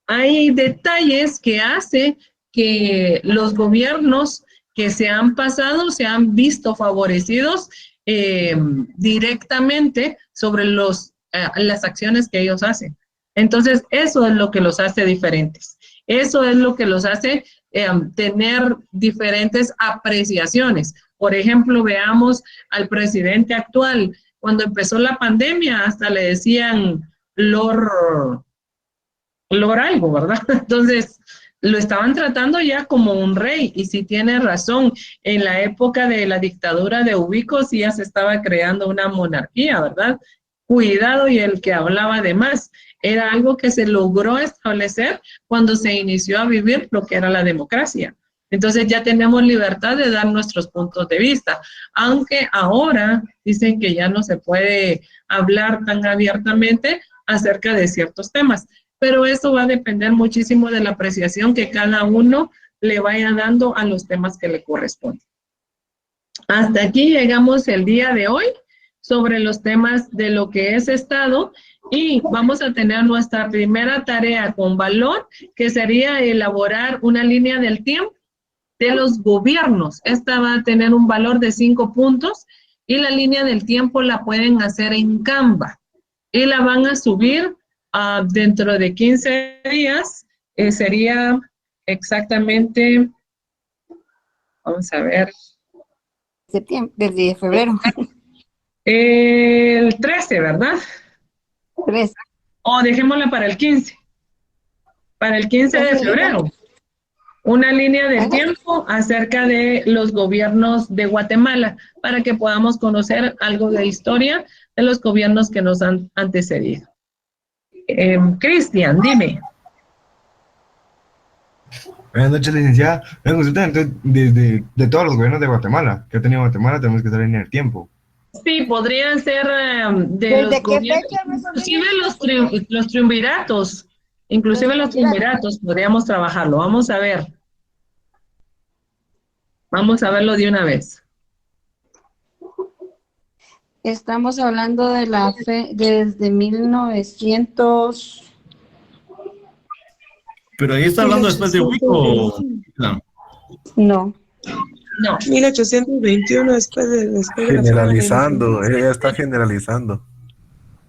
hay detalles que hace que los gobiernos que se han pasado se han visto favorecidos directamente sobre las acciones que ellos hacen. Entonces, eso es lo que los hace diferentes. Eso es lo que los hace tener diferentes apreciaciones. Por ejemplo, veamos al presidente actual. Cuando empezó la pandemia, hasta le decían Lord algo, ¿verdad? Entonces, lo estaban tratando ya como un rey. Y sí tiene razón, en la época de la dictadura de Ubico, sí ya se estaba creando una monarquía, ¿verdad? Cuidado, y el que hablaba de más. Era algo que se logró establecer cuando se inició a vivir lo que era la democracia. Entonces ya tenemos libertad de dar nuestros puntos de vista, aunque ahora dicen que ya no se puede hablar tan abiertamente acerca de ciertos temas, pero eso va a depender muchísimo de la apreciación que cada uno le vaya dando a los temas que le corresponden. Hasta aquí llegamos el día de hoy sobre los temas de lo que es Estado. Y vamos a tener nuestra primera tarea con valor, que sería elaborar una línea del tiempo de los gobiernos. Esta va a tener un valor de 5 puntos y la línea del tiempo la pueden hacer en Canva. Y la van a subir dentro de 15 días. Sería exactamente, vamos a ver. Desde febrero. El 13, ¿verdad? 13. O dejémosla para el 15. Para el 15 de febrero. una línea de tiempo acerca de los gobiernos de Guatemala para que podamos conocer algo de historia de los gobiernos que nos han antecedido. Cristian, dime. Buenas noches, licenciada. Una consulta entonces, de todos los gobiernos de Guatemala, que ha tenido Guatemala, tenemos que estar en el tiempo. Sí, podrían ser de ¿Desde los qué gobiernos, fecha más o menos? inclusive los triunviratos, los triunviratos podríamos trabajarlo. Vamos a ver. Vamos a verlo de una vez. Estamos hablando de la fe desde 1900. Pero ahí está hablando después de Ubico. No. No. 1821 después de la Generalizando, ella está generalizando.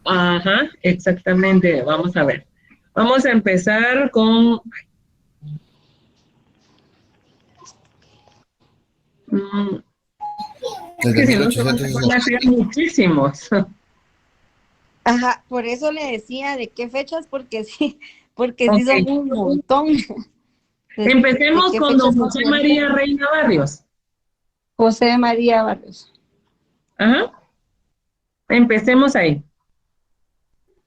Ajá, exactamente. Vamos a ver. Vamos a empezar con... Es que si no, van a ser muchísimos. Ajá, por eso le decía de qué fechas, porque sí son un montón. Empecemos con don José María Reina Barrios. José María Barrios. Ajá. Empecemos ahí.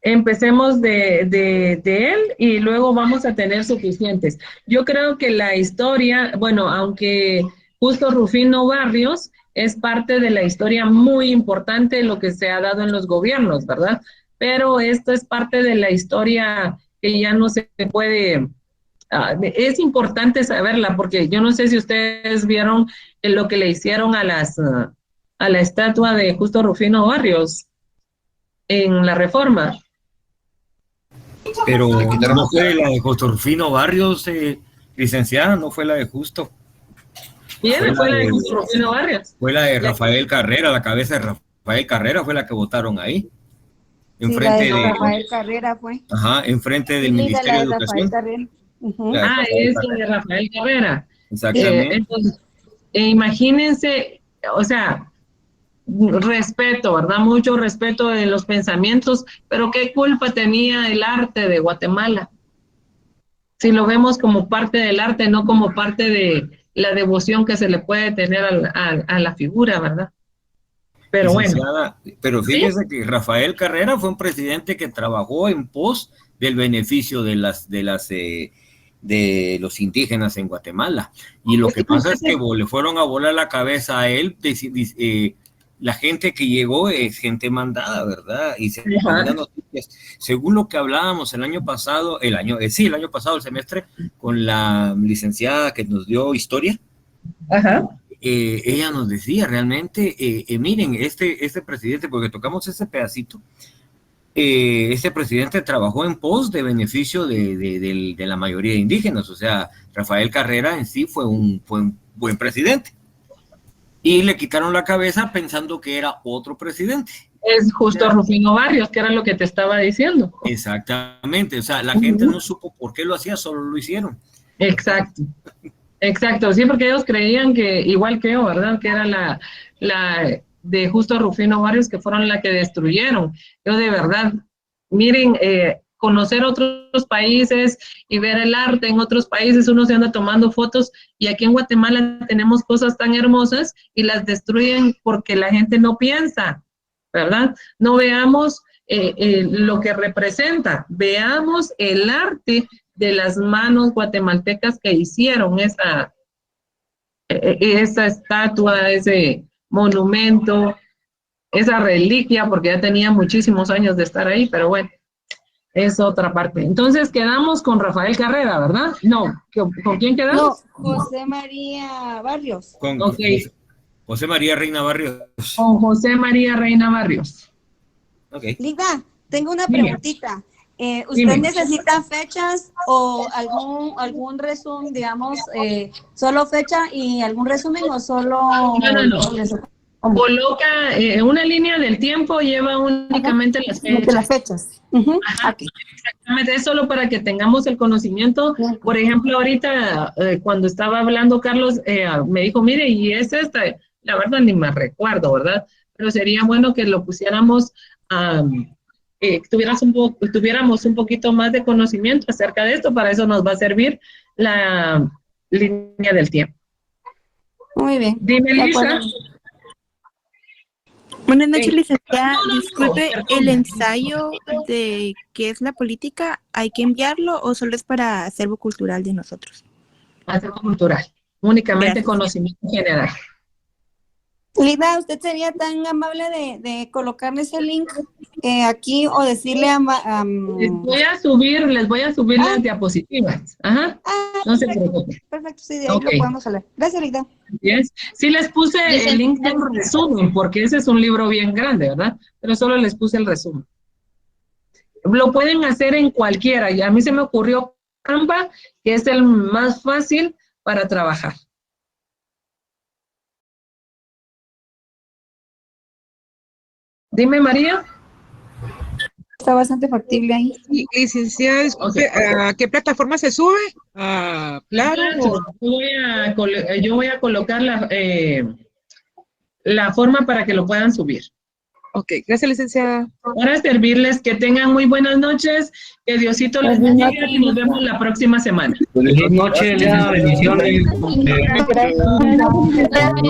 Empecemos de él y luego vamos a tener suficientes. Yo creo que la historia, bueno, aunque Justo Rufino Barrios es parte de la historia muy importante de lo que se ha dado en los gobiernos, ¿verdad? Pero esto es parte de la historia que ya no se puede... es importante saberla porque yo no sé si ustedes vieron lo que le hicieron a la estatua de Justo Rufino Barrios en la Reforma. Pero no fue la de Justo Rufino Barrios, licenciada, no fue la de Justo. ¿Quién fue la de Justo Rufino Barrios? Fue la de Rafael Carrera, la cabeza de Rafael Carrera fue la que votaron ahí. Enfrente sí, la de Rafael Carrera fue. Ajá, enfrente del Ministerio de Educación. Es de Rafael Carrera. Exactamente. Entonces, imagínense, o sea, respeto, ¿verdad? Mucho respeto de los pensamientos, pero ¿qué culpa tenía el arte de Guatemala? Si lo vemos como parte del arte, no como parte de la devoción que se le puede tener a la figura, ¿verdad? Pero bueno. Pero fíjese que Rafael Carrera fue un presidente que trabajó en pos del beneficio de los indígenas en Guatemala. Y lo que pasa es que le fueron a volar la cabeza a él. La gente que llegó es gente mandada, ¿verdad? Y se mandan noticias. Según lo que hablábamos el año pasado, el semestre, con la licenciada que nos dio historia. Ajá. Ella nos decía realmente, miren, este presidente, porque tocamos ese pedacito, este presidente trabajó en pos de beneficio de la mayoría de indígenas, o sea, Rafael Carrera en sí fue un buen presidente. Y le quitaron la cabeza pensando que era otro presidente. Es Justo Rufino Barrios, que era lo que te estaba diciendo. Exactamente, o sea, la gente no supo por qué lo hacía, solo lo hicieron. Exacto. Exacto, sí, porque ellos creían que, igual que yo, ¿verdad? Que era la de Justo Rufino Barrios, que fueron la que destruyeron. Yo de verdad, miren, conocer otros países y ver el arte en otros países, uno se anda tomando fotos y aquí en Guatemala tenemos cosas tan hermosas y las destruyen porque la gente no piensa, ¿verdad? No veamos lo que representa, veamos el arte de las manos guatemaltecas que hicieron esa estatua, ese monumento, esa reliquia, porque ya tenía muchísimos años de estar ahí, pero bueno, es otra parte. Entonces quedamos con Rafael Carrera, ¿verdad? No, ¿con quién quedamos? No, José María Barrios. Con José María Reina Barrios. Con José María Reina Barrios. Okay. Liga, tengo una preguntita. ¿Usted necesita fechas o algún resumen, digamos, solo fecha y algún resumen o solo... No. Coloca una línea del tiempo, lleva únicamente las fechas. Ajá, exactamente, es solo para que tengamos el conocimiento. Por ejemplo, ahorita cuando estaba hablando Carlos, me dijo, mire, y es esta, la verdad ni me recuerdo, ¿verdad? Pero sería bueno que lo pusiéramos, tuviéramos un poquito más de conocimiento acerca de esto, para eso nos va a servir línea del tiempo. Muy bien. Dime, De Lisa. acuerdo. Buenas noches, licenciada. Disculpe, ¿el ensayo de qué es la política hay que enviarlo o solo es para acervo cultural de nosotros? Acervo cultural, únicamente Gracias. conocimiento general. Lida, ¿usted sería tan amable de colocarle ese link aquí o decirle a... Les voy a subir las diapositivas. Ajá. No se preocupe. Perfecto, sí, de ahí lo podemos hablar. Gracias, Lida. Yes. Sí les puse el link del resumen, porque ese es un libro bien grande, ¿verdad? Pero solo les puse el resumen. Lo pueden hacer en cualquiera, y a mí se me ocurrió Canva, que es el más fácil para trabajar. Dime, María. Está bastante factible ahí. Sí, licenciada, disculpe, ¿a qué plataforma se sube? ¿A Claro? Yo voy a colocar la forma para que lo puedan subir. Ok, gracias, licenciada. Para servirles, que tengan muy buenas noches, que Diosito les bendiga y nos vemos la próxima semana. Buenas noches, bendiciones.